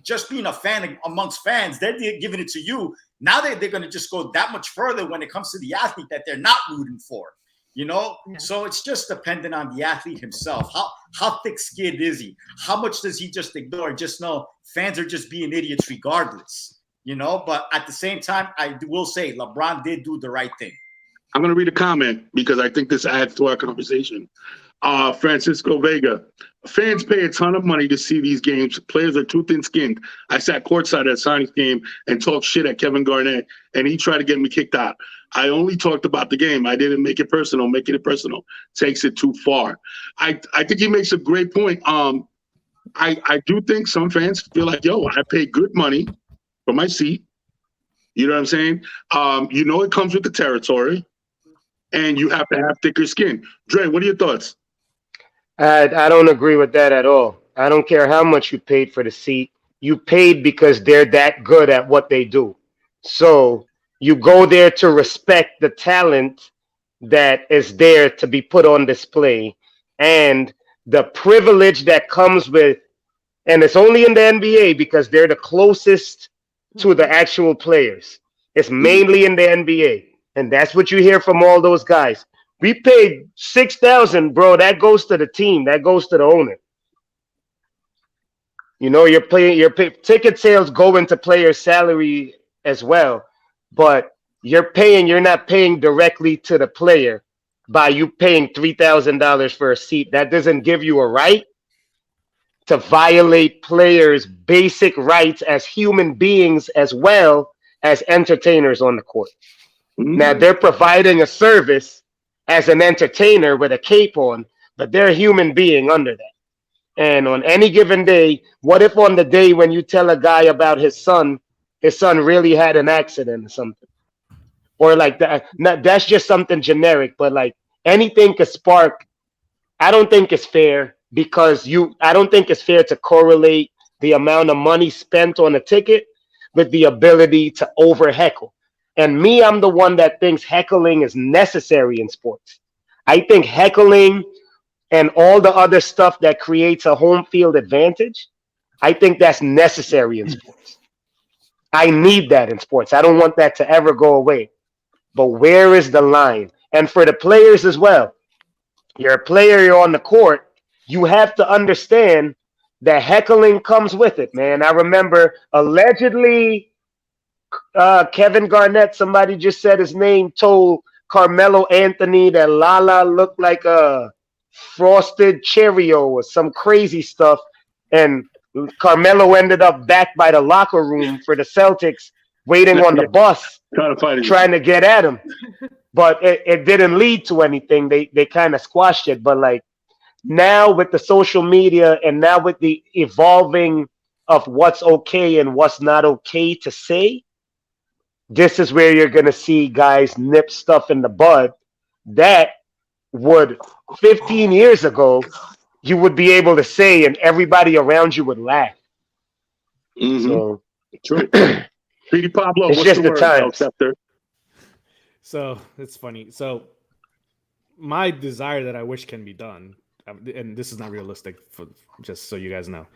just being a fan amongst fans, they're giving it to you. Now they're going to just go that much further when it comes to the athlete that they're not rooting for, you know? Yeah. So it's just dependent on the athlete himself. How thick-skinned is he? How much does he just ignore? Just know fans are just being idiots regardless, you know? But at the same time, I will say LeBron did do the right thing. I'm going to read a comment because I think this adds to our conversation. Francisco Vega. Fans pay a ton of money to see these games. Players are too thin-skinned. I sat courtside at Sonics game and talked shit at Kevin Garnett, and he tried to get me kicked out. I only talked about the game. I didn't make it personal. Making it personal takes it too far. I think he makes a great point. I do think some fans feel like, yo, I pay good money for my seat. You know what I'm saying? You know it comes with the territory, and you have to have thicker skin. Dre, what are your thoughts? I don't agree with that at all. I don't care how much you paid for the seat. You paid because they're that good at what they do. So you go there to respect the talent that is there to be put on display and the privilege that comes with, and it's only in the NBA because they're the closest to the actual players. It's mainly in the NBA. And that's what you hear from all those guys. We paid $6,000, bro. That goes to the team. That goes to the owner. You know, your ticket sales go into player salary as well, but you're not paying directly to the player by you paying $3,000 for a seat. That doesn't give you a right to violate players' basic rights as human beings as well as entertainers on the court. Mm-hmm. Now, they're providing a service as an entertainer with a cape on, but they're a human being under that. And on any given day, what if on the day when you tell a guy about his son really had an accident or something? Or like that, that's just something generic, but like anything could spark. I don't think it's fair because I don't think it's fair to correlate the amount of money spent on a ticket with the ability to over heckle. And me, I'm the one that thinks heckling is necessary in sports. I think heckling and all the other stuff that creates a home field advantage, I think that's necessary in sports. I need that in sports. I don't want that to ever go away. But where is the line? And for the players as well, you're a player, you're on the court, you have to understand that heckling comes with it, man. I remember allegedly Kevin Garnett, somebody just said his name, told Carmelo Anthony that Lala looked like a frosted Cheerio or some crazy stuff. And Carmelo ended up back by the locker room for the Celtics, waiting on the bus, trying to get at him. But it didn't lead to anything. They kind of squashed it. But like now with the social media and now with the evolving of what's okay and what's not okay to say, this is where you're going to see guys nip stuff in the bud that would 15 years ago you would be able to say and everybody around you would laugh. Mm-hmm. So true. Petey Pablo, it's what's just the the word, time. So it's funny. So my desire that I wish can be done, and this is not realistic, for just so you guys know,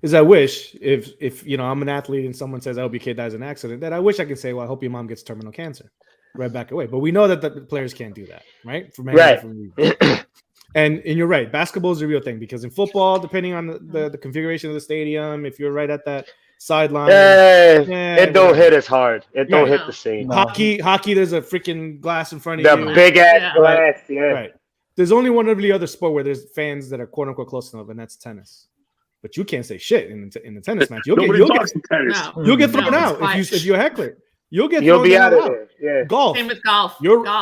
is I wish if you know I'm an athlete and someone says I hope your kid dies in an accident, that I wish I could say, well, I hope your mom gets terminal cancer, right back away. But we know that the players can't do that, right? For many different reasons. And you're right, basketball is a real thing because in football, depending on the configuration of the stadium, if you're right at that sideline, it don't hit as hard. It don't hit the same. No. Hockey, there's a freaking glass in front of you. The big ass glass, Right. There's only one really other sport where there's fans that are quote unquote close enough, and that's tennis. But you can't say shit in the tennis match. You'll get thrown out if you're a heckler. You'll be out of there. Yeah. Golf. Same with golf.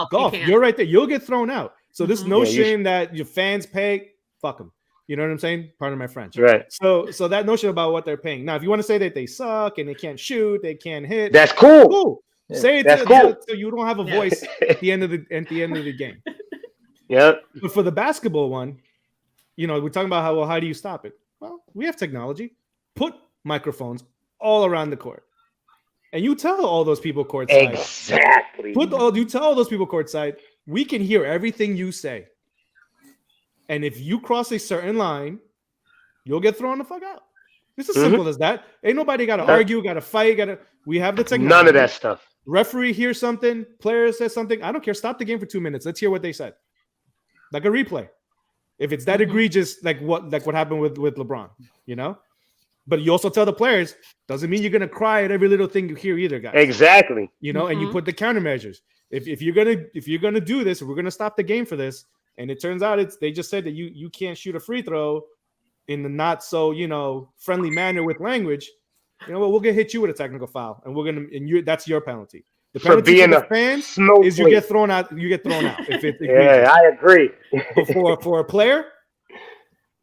Golf. You're right there. You'll get thrown out. So this notion that your fans pay, fuck them. You know what I'm saying? Pardon my French. Right. So that notion about what they're paying. Now, if you want to say that they suck and they can't shoot, they can't hit, that's cool. Cool. Yeah. Say it so you don't have a voice at the end of the game. Yeah. But for the basketball one, you know, we're talking about how do you stop it? Well, we have technology. Put microphones all around the court. And you tell all those people courtside. Exactly. You tell all those people courtside, we can hear everything you say. And if you cross a certain line, you'll get thrown the fuck out. It's as simple as that. Ain't nobody got to argue, got to fight, we have the technology. None of that stuff. Referee hears something, player says something. I don't care. Stop the game for 2 minutes. Let's hear what they said. Like a replay. If it's that egregious, like what happened with LeBron, you know? But you also tell the players, doesn't mean you're gonna cry at every little thing you hear either, guys. Exactly. You know, and you put the countermeasures. If you're gonna do this, if we're gonna stop the game for this, and it turns out they just said that you can't shoot a free throw in the not so friendly manner with language, you know what? We'll hit you with a technical foul, and that's your penalty. The penalty for being a fans is you get thrown out. You get thrown out. Yeah, I agree. But for a player,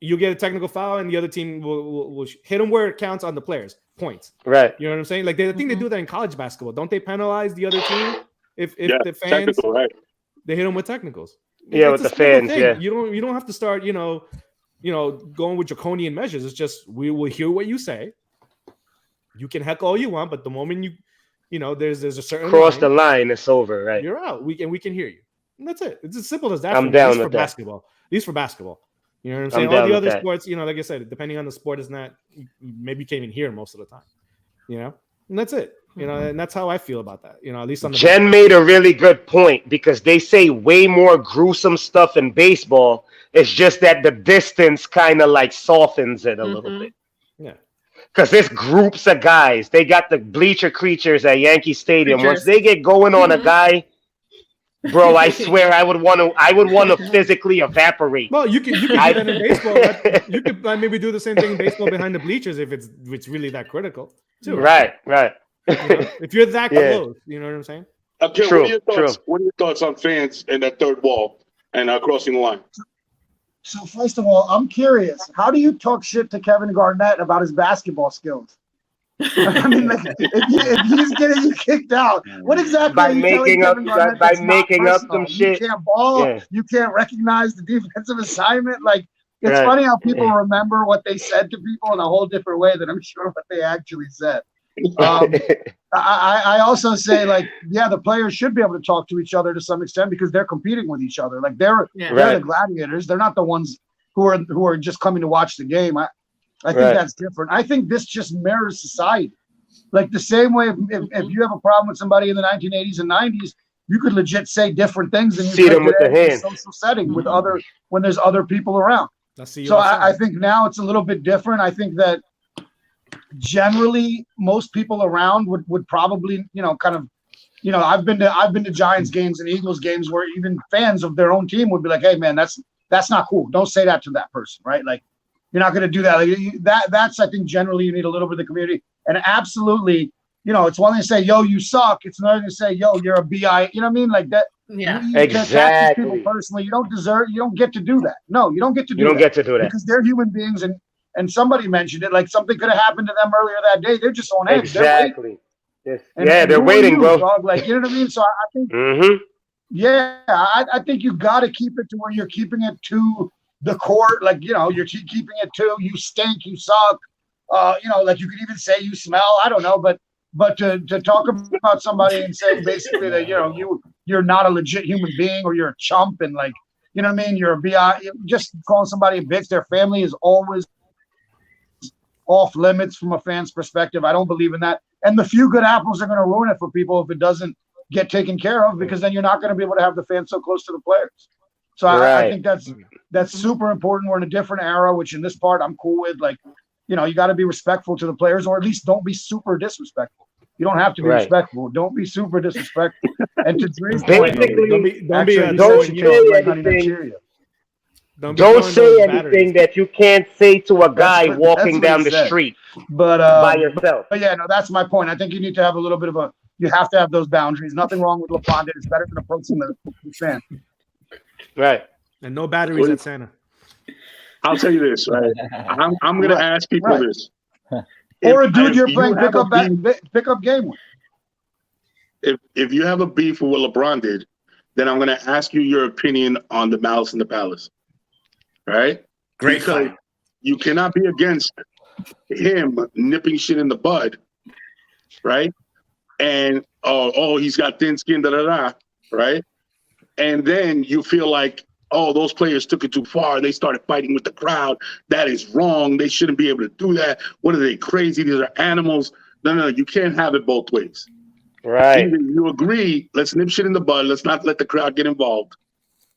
you get a technical foul, and the other team will hit them where it counts on the players. Points. Right. You know what I'm saying? Like I think they do that in college basketball. Don't they penalize the other team if the fans they hit them with technicals? Yeah, with the fans. Thing. Yeah. You don't have to start going with draconian measures. It's just we will hear what you say. You can heckle all you want, but the moment there's a certain cross the line, it's over, right? You're out. We can hear you. And that's it. It's as simple as that. I'm down with that. Basketball. At least for basketball. You know what I'm saying? All the other sports, like I said, depending on the sport, is not maybe you can't even hear most of the time. And that's it. And that's how I feel about that. At least on the Jen made a really good point because they say way more gruesome stuff in baseball. It's just that the distance kind of like softens it a little bit. Yeah. Because there's groups of guys. They got the bleacher creatures at Yankee Stadium. Once they get going on a guy, bro, I swear I would want to physically evaporate. Well, you can do that in baseball. You could maybe do the same thing in baseball behind the bleachers if it's really that critical too. Right. If you're that close, you know what I'm saying? Okay, true, what are your thoughts on fans in that third wall and crossing the line? So first of all, I'm curious. How do you talk shit to Kevin Garnett about his basketball skills? I mean, like, if he's getting you kicked out, what exactly by are you making up some shit? You can't ball. You can't recognize the defensive assignment. Like, it's funny how people remember what they said to people in a whole different way than I'm sure what they actually said. I also say, like, the players should be able to talk to each other to some extent because they're competing with each other. Like they're the gladiators. They're not the ones who are just coming to watch the game. I think that's different. I think this just mirrors society. Like the same way if you have a problem with somebody in the 1980s and 90s, you could legit say different things than you see them with the hands. Social setting with when there's other people around. So I think now it's a little bit different. I think that generally most people around would probably I've been to Giants games and Eagles games where even fans of their own team would be like, hey man, that's not cool, don't say that to that person, right? Like you're not going to do that. Like that's I think generally you need a little bit of the community. And absolutely, it's one thing to say yo you suck, it's another thing to say yo you're a bi, you know what I mean, like that. Exactly. People personally, you don't get to do that. No, you don't get to do that. You don't get to do that because they're human beings. And somebody mentioned it, like something could have happened to them earlier that day. They're just on edge. Exactly. They're waiting, bro. Dog? Like, you know what I mean? So I think, I think you got to keep it to where you're keeping it to the court. Like, you're keeping it to you stink, you suck. Like you could even say you smell. I don't know, but to talk about somebody and say basically that you're not a legit human being or you're a chump and like you know what I mean, you're a bi. Just calling somebody a bitch. Their family is always off limits from a fan's perspective. I don't believe in that. And the few good apples are going to ruin it for people if it doesn't get taken care of, because then you're not going to be able to have the fans so close to the players. So I think that's super important. We're in a different era, which in this part I'm cool with. Like, you got to be respectful to the players, or at least don't be super disrespectful. You don't have to be respectful. Don't be super disrespectful. And to Dre's point, don't say anything that you can't say to a guy walking down the street by yourself. But that's my point. I think you need to have a little bit of you have to have those boundaries. Nothing wrong with LeBron. It's better than approaching the fan. Right. And no batteries at Santa. I'll tell you this, right? I'm going to ask people this. Or a dude you're playing pickup game with. If you have a beef with what LeBron did, then I'm going to ask you your opinion on the Malice in the Palace. Right? Great because fight. You cannot be against him nipping shit in the bud, right? And he's got thin skin, right? And then you feel like oh, those players took it too far. They started fighting with the crowd. That is wrong. They shouldn't be able to do that. What are they, crazy? These are animals. No, you can't have it both ways. Right. Either you agree, let's nip shit in the bud. Let's not let the crowd get involved,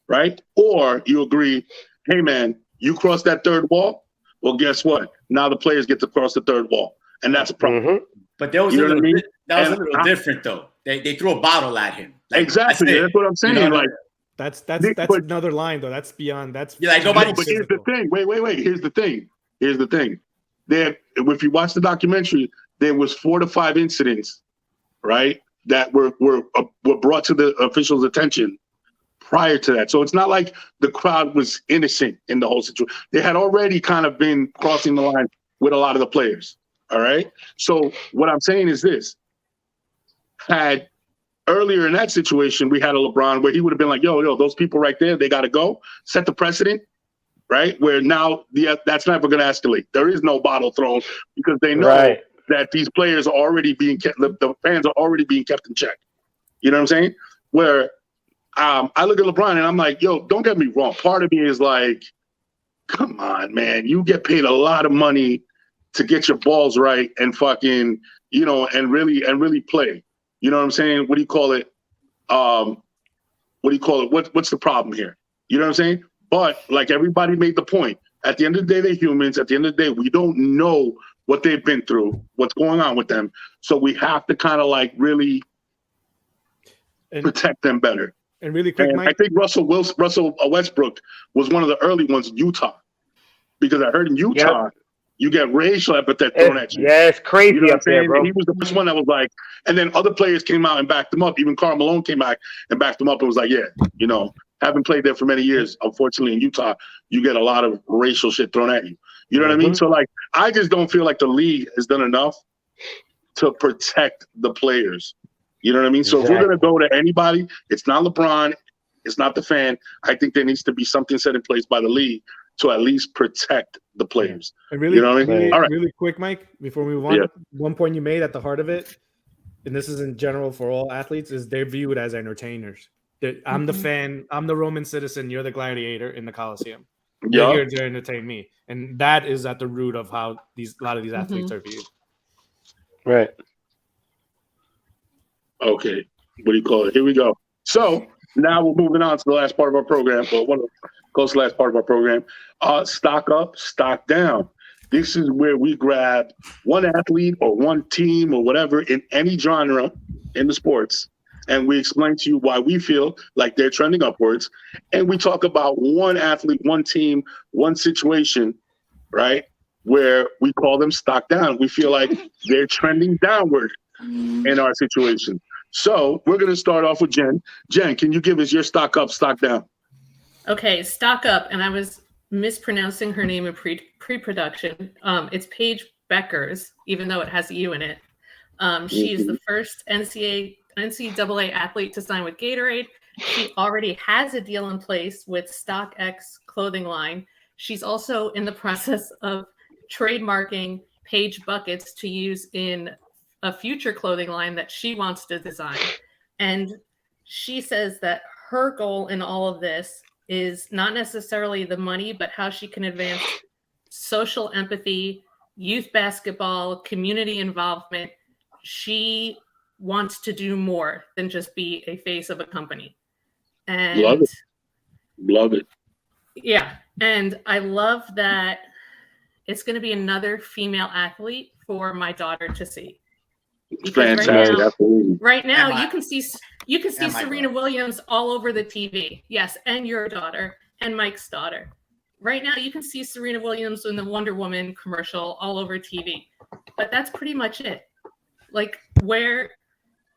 right? Or you agree, hey, man, you cross that third wall. Well, guess what? Now the players get to cross the third wall. And that's a problem. Mm-hmm. But that was You a know little, what I mean? that was And a little different though. They threw a bottle at him. Like, exactly. That's what I'm saying. You know, like, That's but- another line though. That's beyond. That's Yeah, like, nobody- no, but here's the thing. Wait. Here's the thing. There, if you watch the documentary, there was 4 to 5 incidents, right, that were brought to the officials' attention prior to that. So it's not like the crowd was innocent in the whole situation. They had already kind of been crossing the line with a lot of the players. All right. So what I'm saying is this: had earlier in that situation, we had a LeBron where he would have been like, yo, those people right there, they got to go, set the precedent, right? Where now that's never going to escalate. There is no bottle thrown because they know that these players are already being kept, the fans are already being kept in check. You know what I'm saying? Where I look at LeBron and I'm like, yo, don't get me wrong. Part of me is like, come on, man, you get paid a lot of money to get your balls right and fucking, you know, and really play. You know what I'm saying? What do you call it? What's the problem here? You know what I'm saying? But like everybody made the point, at the end of the day, they're humans. At the end of the day, we don't know what they've been through, what's going on with them. So we have to kind of like really protect them better. And really quick, Mike, I think Russell Westbrook was one of the early ones in Utah, because I heard in Utah, you get racial epithet thrown at you. Yeah, it's crazy You know up there, bro. And he was the first one that was like, and then other players came out and backed him up. Even Karl Malone came back and backed him up and was like, yeah, you know, having played there for many years, unfortunately in Utah, you get a lot of racial shit thrown at you. You know what I mean? So like, I just don't feel like the league has done enough to protect the players. You know what I mean? So if we're going to go to anybody, it's not LeBron, it's not the fan. I think there needs to be something set in place by the league to at least protect the players. And really, you know what I mean? All right. Really quick, Mike, before we move on, one point you made at the heart of it, and this is in general for all athletes, is they're viewed as entertainers. I'm the fan, I'm the Roman citizen, you're the gladiator in the Coliseum. You're here to entertain me. And that is at the root of how a lot of these athletes are viewed. Right. Okay. What do you call it? Here we go. So now we're moving on to the last part of our program, but one of the close to the last part of our program. Stock up, stock down. This is where we grab one athlete or one team or whatever in any genre in the sports, and we explain to you why we feel like they're trending upwards. And we talk about one athlete, one team, one situation, right, where we call them stock down. We feel like they're trending downward in our situation. So we're going to start off with Jen. Jen, can you give us your stock up, stock down? Okay, stock up. And I was mispronouncing her name in pre-production. It's Paige Beckers, even though it has a U in it. She is the first NCAA athlete to sign with Gatorade. She already has a deal in place with StockX clothing line. She's also in the process of trademarking Paige buckets to use in a future clothing line that she wants to design. And she says that her goal in all of this is not necessarily the money, but how she can advance social empathy, youth basketball, community involvement. She wants to do more than just be a face of a company. And Love it. Love it. Yeah. And I love that it's going to be another female athlete for my daughter to see. Because right now you can see Serena Williams all over the TV. Yes, and your daughter and Mike's daughter. Right now you can see Serena Williams in the Wonder Woman commercial all over TV. But that's pretty much it. Like where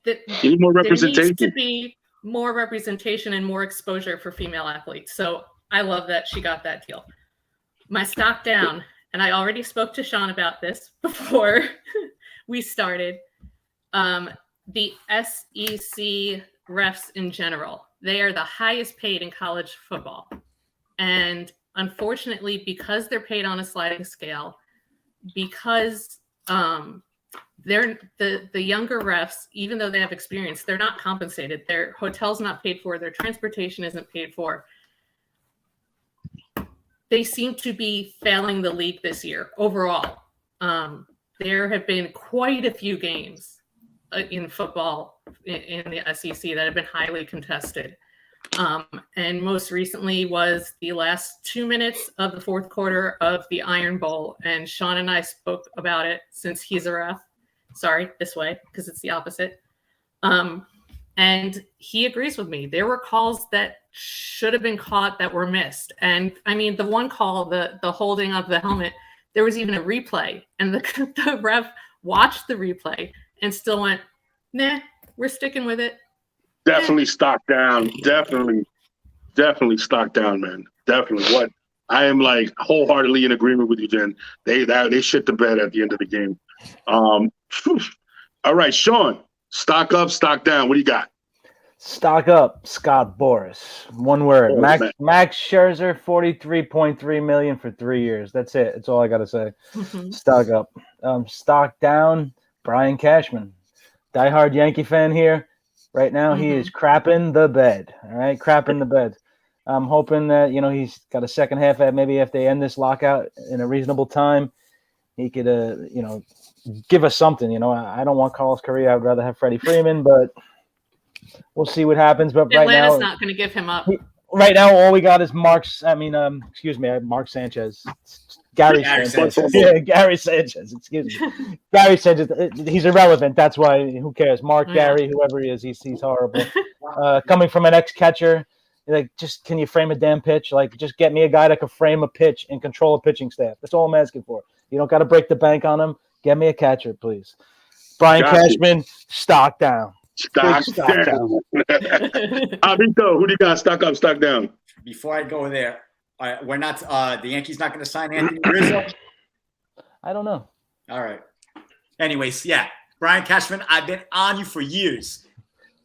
there needs to be more representation and more exposure for female athletes. So I love that she got that deal. My stock down, and I already spoke to Sean about this before we started. The SEC refs in general, they are the highest paid in college football. And unfortunately, because they're paid on a sliding scale, because they're the younger refs, even though they have experience, they're not compensated. Their hotel's not paid for, their transportation isn't paid for. they seem to be failing the league this year overall. There have been quite a few games in football in the SEC that have been highly contested. And most recently was the last 2 minutes of the fourth quarter of the Iron Bowl. And Sean and I spoke about it since he's a ref. Sorry, this way, because it's the opposite. And he agrees with me. There were calls that should have been caught that were missed. And I mean, the one call, the holding of the helmet, there was even a replay. And the ref watched the replay and still went, nah, we're sticking with it. Definitely stock down. Definitely stock down, man. Definitely. What I am like wholeheartedly in agreement with you, Jen. They shit the bed at the end of the game. All right, Sean. Stock up, stock down. What do you got? Stock up, Scott Boras. One word. Oh, Max Scherzer, $43.3 million for 3 years. That's it. That's all I gotta say. Stock up. Stock down, Brian Cashman. Diehard Yankee fan here. Right now, he is crapping the bed. All right, crapping the bed. I'm hoping that he's got a second half. Maybe if they end this lockout in a reasonable time, he could give us something. I don't want Carlos Correa. I'd rather have Freddie Freeman, but we'll see what happens. But Atlanta's not going to give him up. Right now, all we got is Mark Sanchez. Gary Sanchez. Yeah, Gary Sanchez. Excuse me. Gary Sanchez. He's irrelevant. That's why. Who cares? Gary, whoever he is, he's horrible. Coming from an ex-catcher, like, just can you frame a damn pitch? Like, just get me a guy that can frame a pitch and control a pitching staff. That's all I'm asking for. You don't got to break the bank on him. Get me a catcher, please. Brian Cashman, stock down. Stock down. Alvito, who do you got? Stock up, stock down. Before I go there, we're not. The Yankees not going to sign Anthony Rizzo. I don't know. All right. Anyways, yeah, Brian Cashman, I've been on you for years.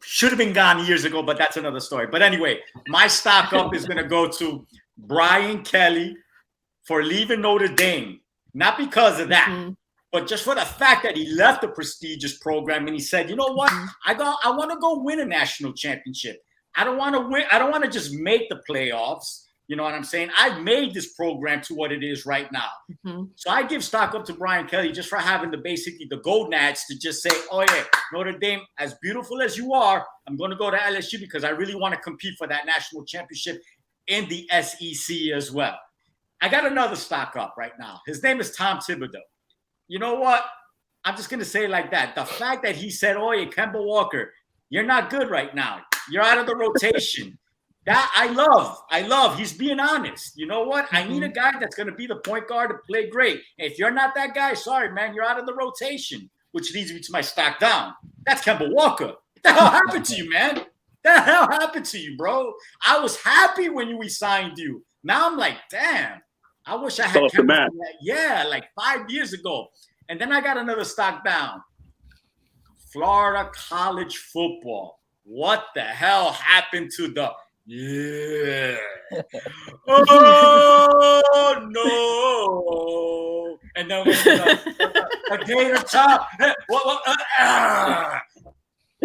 Should have been gone years ago, but that's another story. But anyway, my stock up is going to go to Brian Kelly for leaving Notre Dame. Not because of that, but just for the fact that he left the prestigious program and he said, you know what? I want to go win a national championship. I don't want to win. I don't want to just make the playoffs. You know what I'm saying? I've made this program to what it is right now. So I give stock up to Brian Kelly just for having basically the gonads to just say, oh yeah, Notre Dame, as beautiful as you are, I'm going to go to LSU because I really want to compete for that national championship in the SEC as well. I got another stock up right now. His name is Tom Thibodeau. You know what? I'm just going to say it like that. The fact that he said, oh yeah, Kemba Walker, you're not good right now. You're out of the rotation. That I love. He's being honest. You know what? I need a guy that's going to be the point guard to play great. And if you're not that guy, sorry, man, you're out of the rotation, which leads me to my stock down. That's Kemba Walker. What the hell happened to you, man? What the hell happened to you, bro? I was happy when we signed you. Now I'm like, damn, I wish I had Kemba. Yeah, like 5 years ago. And then I got another stock down. Florida college football. What the hell happened to the oh no! And then the Gator top.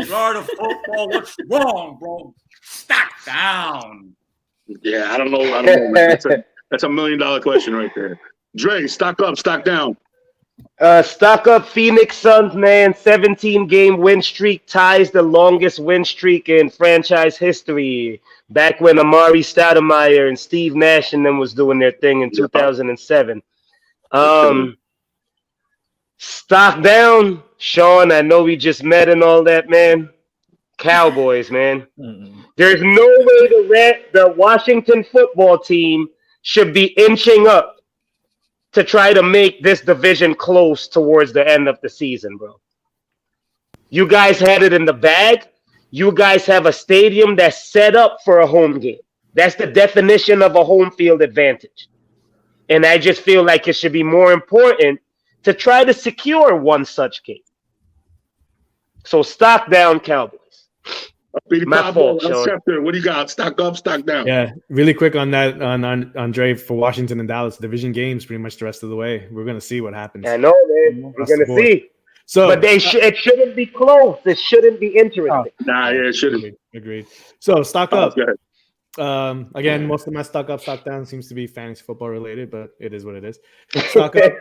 Florida football. What's wrong, bro? Stock down. Yeah, I don't know. That's a $1 million question right there. Dre, stock up, stock down. Stock up Phoenix Suns, man. 17-game win streak ties the longest win streak in franchise history. Back when Amari Stoudemire and Steve Nash and them was doing their thing in 2007. Stock down, Sean. I know we just met and all that, man. Cowboys, man. There's no way the Washington football team should be inching up to try to make this division close towards the end of the season, bro. You guys had it in the bag. You guys have a stadium that's set up for a home game. That's the definition of a home field advantage. And I just feel like it should be more important to try to secure one such game. So stock down, Cowboys. My fault, Sean. What do you got? Stock up, stock down. Yeah, really quick on that, on Dre for Washington and Dallas. Division games pretty much the rest of the way. We're going to see what happens. I know, man. We're going to see. So, but it shouldn't be close. It shouldn't be interesting. Nah, yeah, it shouldn't be. Agreed. So stock up. Again, most of my stock up, stock down seems to be fantasy football related, but it is what it is. Stock up,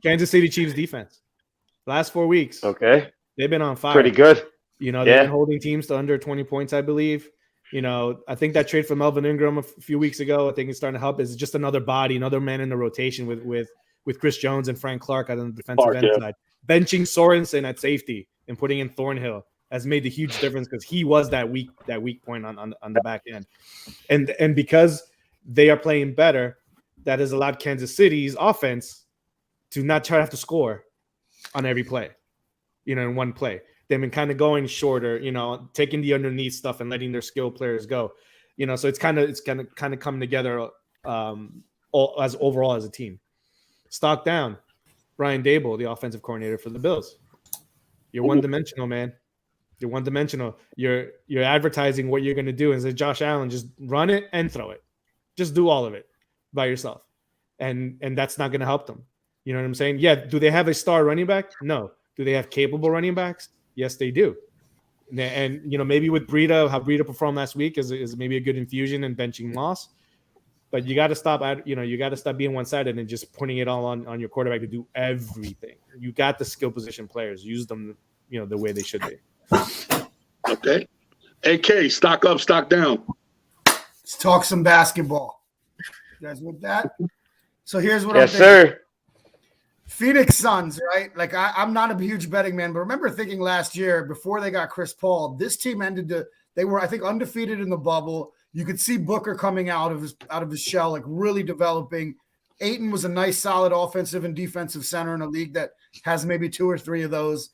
Kansas City Chiefs defense. Last 4 weeks, Okay. they've been on fire. Pretty good. You know, they've been holding teams to under 20 points, I believe. You know, I think that trade for Melvin Ingram a few weeks ago, I think it's starting to help. It's just another body, another man in the rotation with Chris Jones and Frank Clark on the defensive end side. Benching Sorensen at safety and putting in Thornhill has made the huge difference because he was that weak point on the back end. And because they are playing better, that has allowed Kansas City's offense to not try to have to score on every play, you know, in one play. They've been kind of going shorter, you know, taking the underneath stuff and letting their skill players go, you know. So it's kind of coming together overall as a team. Stock down, Brian Daboll, the offensive coordinator for the Bills. You're one-dimensional, man. You're one-dimensional. You're advertising what you're going to do, and say Josh Allen, just run it and throw it. Just do all of it by yourself, and that's not going to help them. You know what I'm saying? Yeah. Do they have a star running back? No. Do they have capable running backs? Yes, they do. And you know, maybe with Breida, how Breida performed last week is maybe a good infusion in benching Moss. But you got to stop being one-sided and just putting it all on your quarterback to do everything. You got the skill position players. Use them, you know, the way they should be. Okay. AK, stock up, stock down. Let's talk some basketball. You guys with that? So here's what I'm thinking. Yes, sir. Phoenix Suns, right? Like I'm not a huge betting man, but remember thinking last year before they got Chris Paul, this team they were, I think, undefeated in the bubble. You could see Booker coming out of his shell, like really developing. Ayton was a nice, solid offensive and defensive center in a league that has maybe 2 or 3 of those.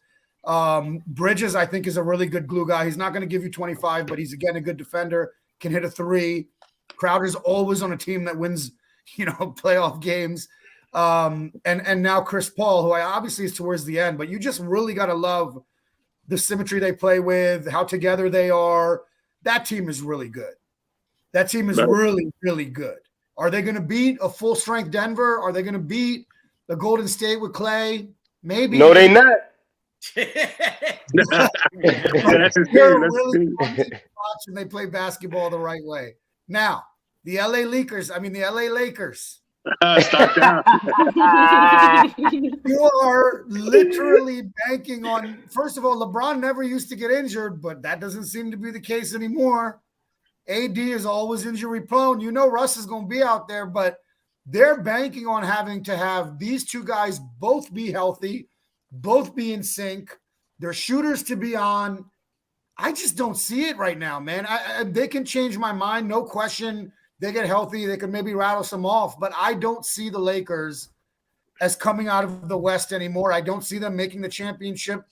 Bridges, I think, is a really good glue guy. He's not going to give you 25, but he's, again, a good defender, can hit a 3. Crowder's always on a team that wins, you know, playoff games. And now Chris Paul, who obviously is towards the end, but you just really got to love the symmetry they play with, how together they are. That team is really good. That team is really, really good. Are they going to beat a full-strength Denver? Are they going to beat the Golden State with Clay? Maybe. No, they not. They're really fun to watch, and they play basketball the right way. Now, the LA Lakers. Stock down. You are literally banking on, first of all, LeBron never used to get injured, but that doesn't seem to be the case anymore. AD is always injury prone. You know Russ is going to be out there, but they're banking on having to have these two guys both be healthy, both be in sync, their shooters to be on. I just don't see it right now, man. They can change my mind, no question. They get healthy, they can maybe rattle some off, but I don't see the Lakers as coming out of the West anymore. I don't see them making the championship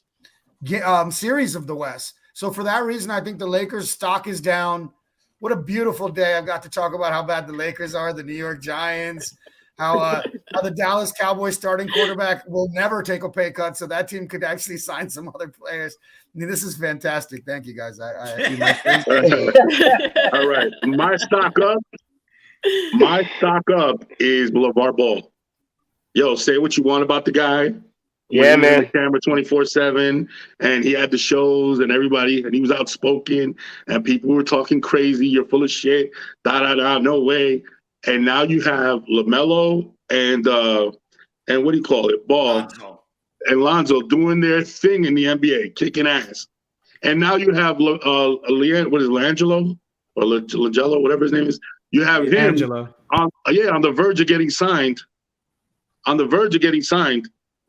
series of the West. So for that reason, I think the Lakers' stock is down. What a beautiful day. I've got to talk about how bad the Lakers are, the New York Giants, how the Dallas Cowboys starting quarterback will never take a pay cut, so that team could actually sign some other players. I mean, this is fantastic. Thank you, guys. All right. My stock up is LeVar Ball. Yo, say what you want about the guy. Yeah, man. The camera 24/7, and he had the shows and everybody, and he was outspoken, and people were talking crazy. You're full of shit. No way. And now you have LaMelo and what do you call it? Ball and Lonzo doing their thing in the NBA, kicking ass. And now you have what is Langelo or Lagello, whatever his name is. You have him Angelo. on the verge of getting signed.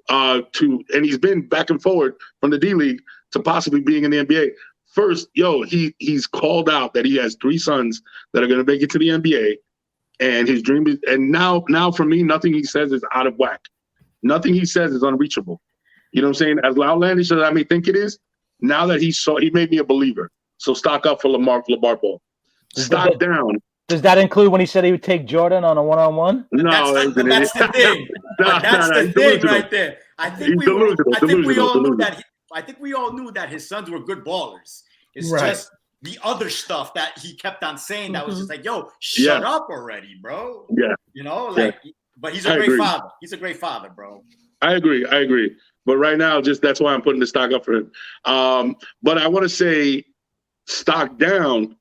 And he's been back and forward from the D League to possibly being in the NBA. First, he's called out that he has 3 sons that are going to make it to the NBA, and his dream is. And now for me, nothing he says is out of whack. Nothing he says is unreachable. You know what I'm saying? As outlandish as I may think it is, now that he made me a believer. So stock up for LeVar Ball. Stock down. Does that include when he said he would take Jordan on a one-on-one? No, that's the thing. That's the thing right there. I think we all knew that his sons were good ballers. It's just the other stuff that he kept on saying that was just like, yo, shut up already, bro. Yeah. You know, but he's a great father. He's a great father, bro. I agree. But right now, that's why I'm putting the stock up for him. But I want to say stock down.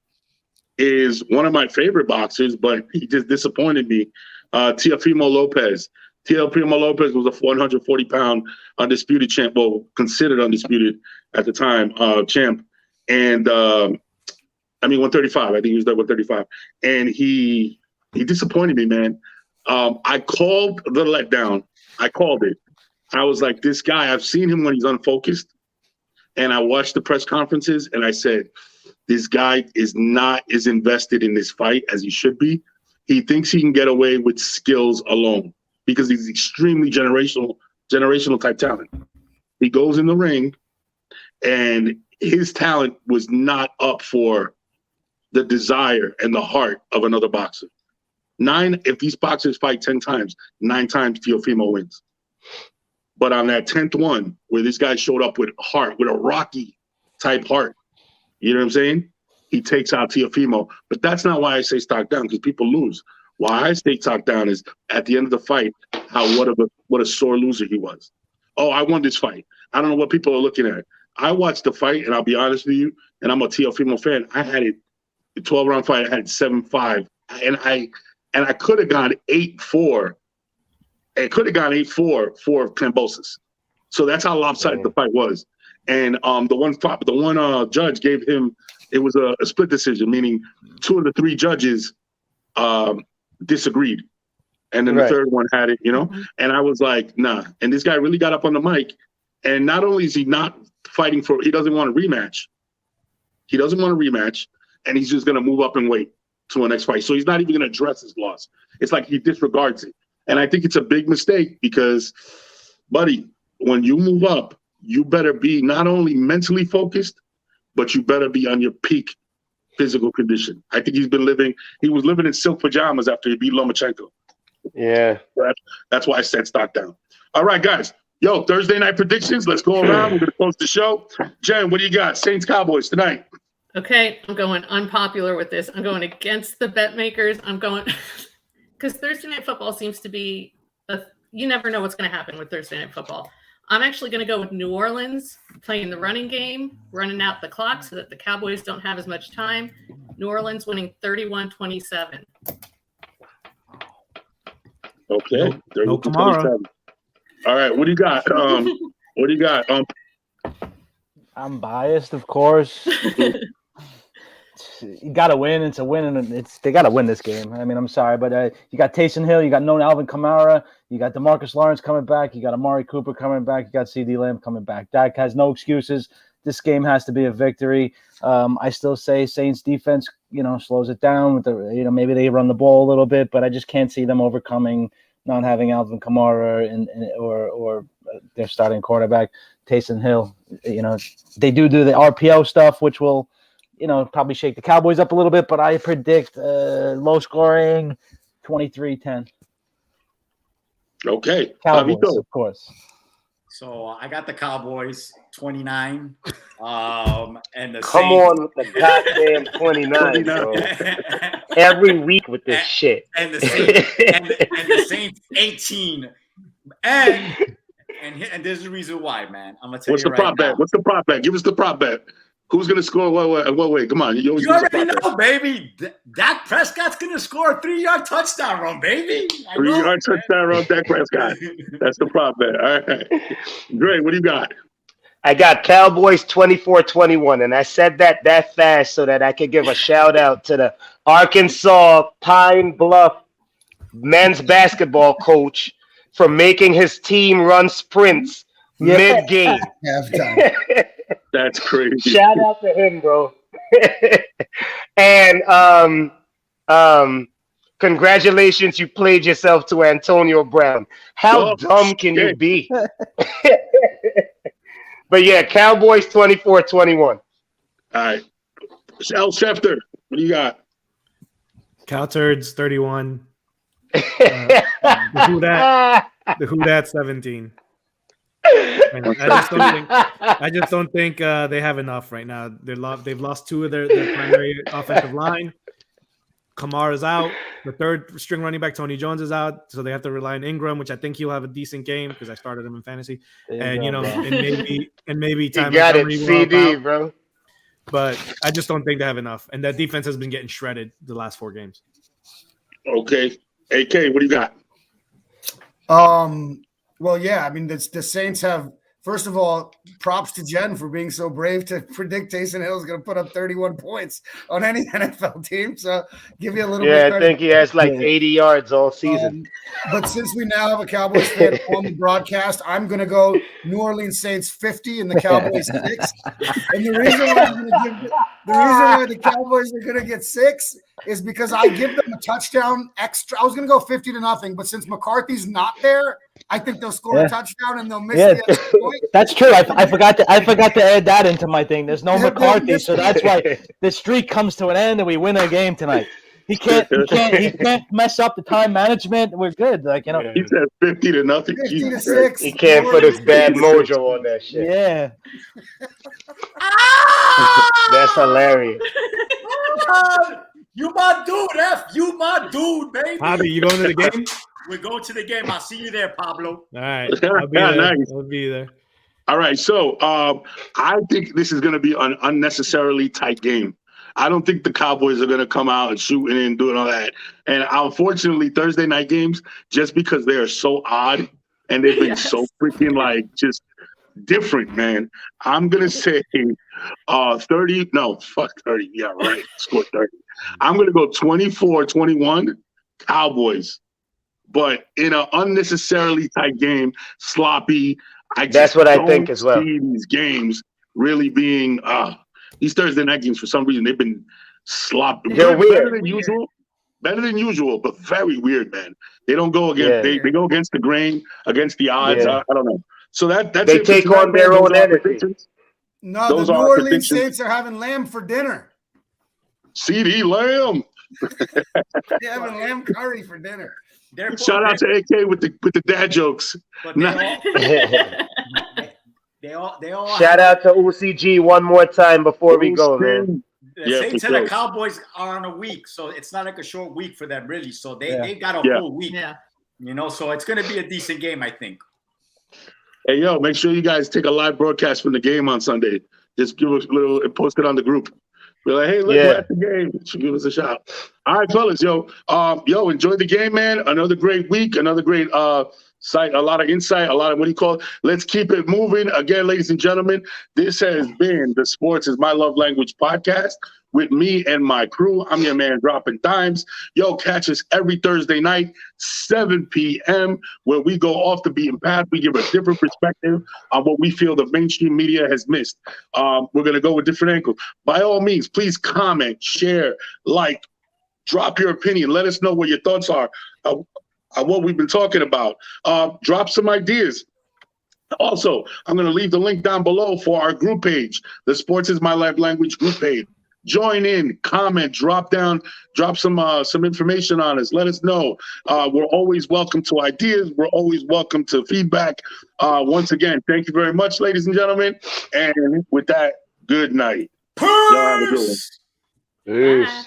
is one of my favorite boxers, but he just disappointed me. Teofimo Lopez. Teofimo Lopez was a 140-pound undisputed champ, well, considered undisputed at the time, champ. And 135. I think he was there 135. And he disappointed me, man. I called the letdown. I called it. I was like, this guy, I've seen him when he's unfocused. And I watched the press conferences and I said, this guy is not as invested in this fight as he should be. He thinks he can get away with skills alone because he's extremely generational type talent. He goes in the ring and his talent was not up for the desire and the heart of another boxer. If these boxers fight 10 times, 9 times Teofimo wins. But on that 10th one, where this guy showed up with heart, with a Rocky type heart, you know what I'm saying? He takes out Teofimo. But that's not why I say stock down, because people lose. Why I say stock down is at the end of the fight, what a sore loser he was. Oh, I won this fight. I don't know what people are looking at. I watched the fight, and I'll be honest with you, and I'm a Teofimo fan. I had it, the 12-round fight, I had 7-5. And I could have gone 8-4. It could have gone 8-4 for Kambosos. So that's how lopsided the fight was. And the one judge gave him, it was a split decision, meaning 2 of the 3 judges disagreed. And then the third one had it, and I was like, nah. And this guy really got up on the mic. And not only is he not fighting he doesn't want a rematch. He doesn't want a rematch. And he's just going to move up and wait to a next fight. So he's not even going to address his loss. It's like he disregards it. And I think it's a big mistake because, buddy, when you move up, you better be not only mentally focused, but you better be on your peak physical condition. I think he was living in silk pajamas after he beat Lomachenko. Yeah. That's why I said stock down. All right, guys. Yo, Thursday night predictions. Let's go around. We're going to close the show. Jen, what do you got? Saints Cowboys tonight. Okay, I'm going unpopular with this. I'm going against the bet makers. I'm going because Thursday night football seems to be you never know what's going to happen with Thursday night football. I'm actually going to go with New Orleans playing the running game, running out the clock so that the Cowboys don't have as much time. New Orleans winning 31-27. Okay. No Kamara. All right, what do you got? What do you got? I'm biased, of course. You got to win. It's a win, and they got to win this game. I mean, I'm sorry, but you got Taysom Hill, you got known Alvin Kamara, you got DeMarcus Lawrence coming back, you got Amari Cooper coming back, you got CeeDee Lamb coming back. Dak has no excuses. This game has to be a victory. I still say Saints defense, slows it down with the, maybe they run the ball a little bit, but I just can't see them overcoming not having Alvin Kamara or their starting quarterback Taysom Hill. They do the RPO stuff, which will, probably shake the Cowboys up a little bit, but I predict low scoring 23-10. Okay. Cowboys, of course. So I got the Cowboys 29. And the Come Saints. on with the goddamn 29, bro. Every week with this shit. And the Saints, and the Saints 18. And there's a reason why, man. I'm gonna tell What's you the prop now. bet? What's the prop bet? Give us the prop bet. Who's gonna score? What way? Come on. You already know, baby. Dak Prescott's gonna score a 3-yard touchdown run, baby. 3-yard touchdown run, Dak Prescott. That's the prop bet. All right. Great. What do you got? I got Cowboys 24-21, and I said that fast so that I could give a shout out to the Arkansas Pine Bluff men's basketball coach for making his team run sprints mid-game. That's crazy. Shout out to him, bro. And congratulations, you played yourself to Antonio Brown. How dumb can you be? But yeah, Cowboys 24-21. All right. Al Schefter, what do you got? Cowturds 31. The Who Dat 17. I just don't think they have enough right now. They've lost 2 of their primary offensive line. Kamara's out. The third string running back, Tony Jones, is out. So they have to rely on Ingram, which I think he'll have a decent game because I started him in fantasy. And maybe Ty you got it, Montgomery CD, bro. but I just don't think they have enough. And that defense has been getting shredded the last 4 games. Okay. AK, what do you got? Well, yeah, I mean, the Saints have, first of all, props to Jen for being so brave to predict Taysom Hill is going to put up 31 points on any NFL team. So give you a little bit of Yeah, I credit. think he has like 80 yards all season. But since we now have a Cowboys fan on the broadcast, I'm going to go New Orleans Saints 50 and the Cowboys 6. And the reason why the Cowboys are going to get 6 is because I give them a touchdown extra. I was going to go 50-0, but since McCarthy's not there, I think they'll score a touchdown and they'll miss the extra point. That's true. I forgot to add that into my thing. There's no McCarthy, so that's why the streak comes to an end and we win a game tonight. He can't mess up the time management. We're good. Like, you know. He said 50-0. 50-6. He can't put his bad mojo on that shit. Yeah. That's hilarious. You my dude, F. You my dude, baby. Bobby, you going to the game? We're going to the game. I'll see you there, Pablo. All right. I'll be there. Nice. I'll be there. All right. So I think this is going to be an unnecessarily tight game. I don't think the Cowboys are going to come out and shooting and doing all that. And unfortunately, Thursday night games, just because they are so odd and they've been so freaking like just different, man. I'm going to say 30. No, fuck 30. Yeah, right. Score 30. I'm going to go 24-21 Cowboys. But in an unnecessarily tight game, sloppy. That's what I think as well. See these games really being these Thursday night games for some reason they've been sloppy. They're better weird. than usual, but very weird, man. They don't go against they go against the grain, against the odds. Yeah. I don't know. So that's they it take on their own energy. No, Those the New are Orleans predictions. Saints are having lamb for dinner. CD Lamb. They're having lamb curry for dinner. Shout out to AK with the dad jokes. But they all Shout out to OCG one more time before we go, man. The Saints and the Cowboys are on a week, so it's not like a short week for them, really. So they got a full week, you know. So it's going to be a decent game, I think. Hey, yo, make sure you guys take a live broadcast from the game on Sunday. Just give us a little and post it on the group. Be like, hey, look, we're at the game. Should give us a shout. All right, fellas, yo, enjoy the game, man. Another great week, another great site, a lot of insight, a lot of let's keep it moving. Again, ladies and gentlemen, this has been the Sports is My Love Language podcast with me and my crew. I'm your man, Dropping Dimes. Yo, catch us every Thursday night, 7 p.m., where we go off the beaten path. We give a different perspective on what we feel the mainstream media has missed. We're going to go with different angles. By all means, please comment, share, like, drop your opinion. Let us know what your thoughts are on what we've been talking about. Drop some ideas. Also, I'm going to leave the link down below for our group page, the Sports is My Love Language group page. Join in, comment, drop some information on us. Let us know. We're always welcome to ideas. We're always welcome to feedback. Once again, thank you very much, ladies and gentlemen. And with that, good night. Y'all have a good one. Peace.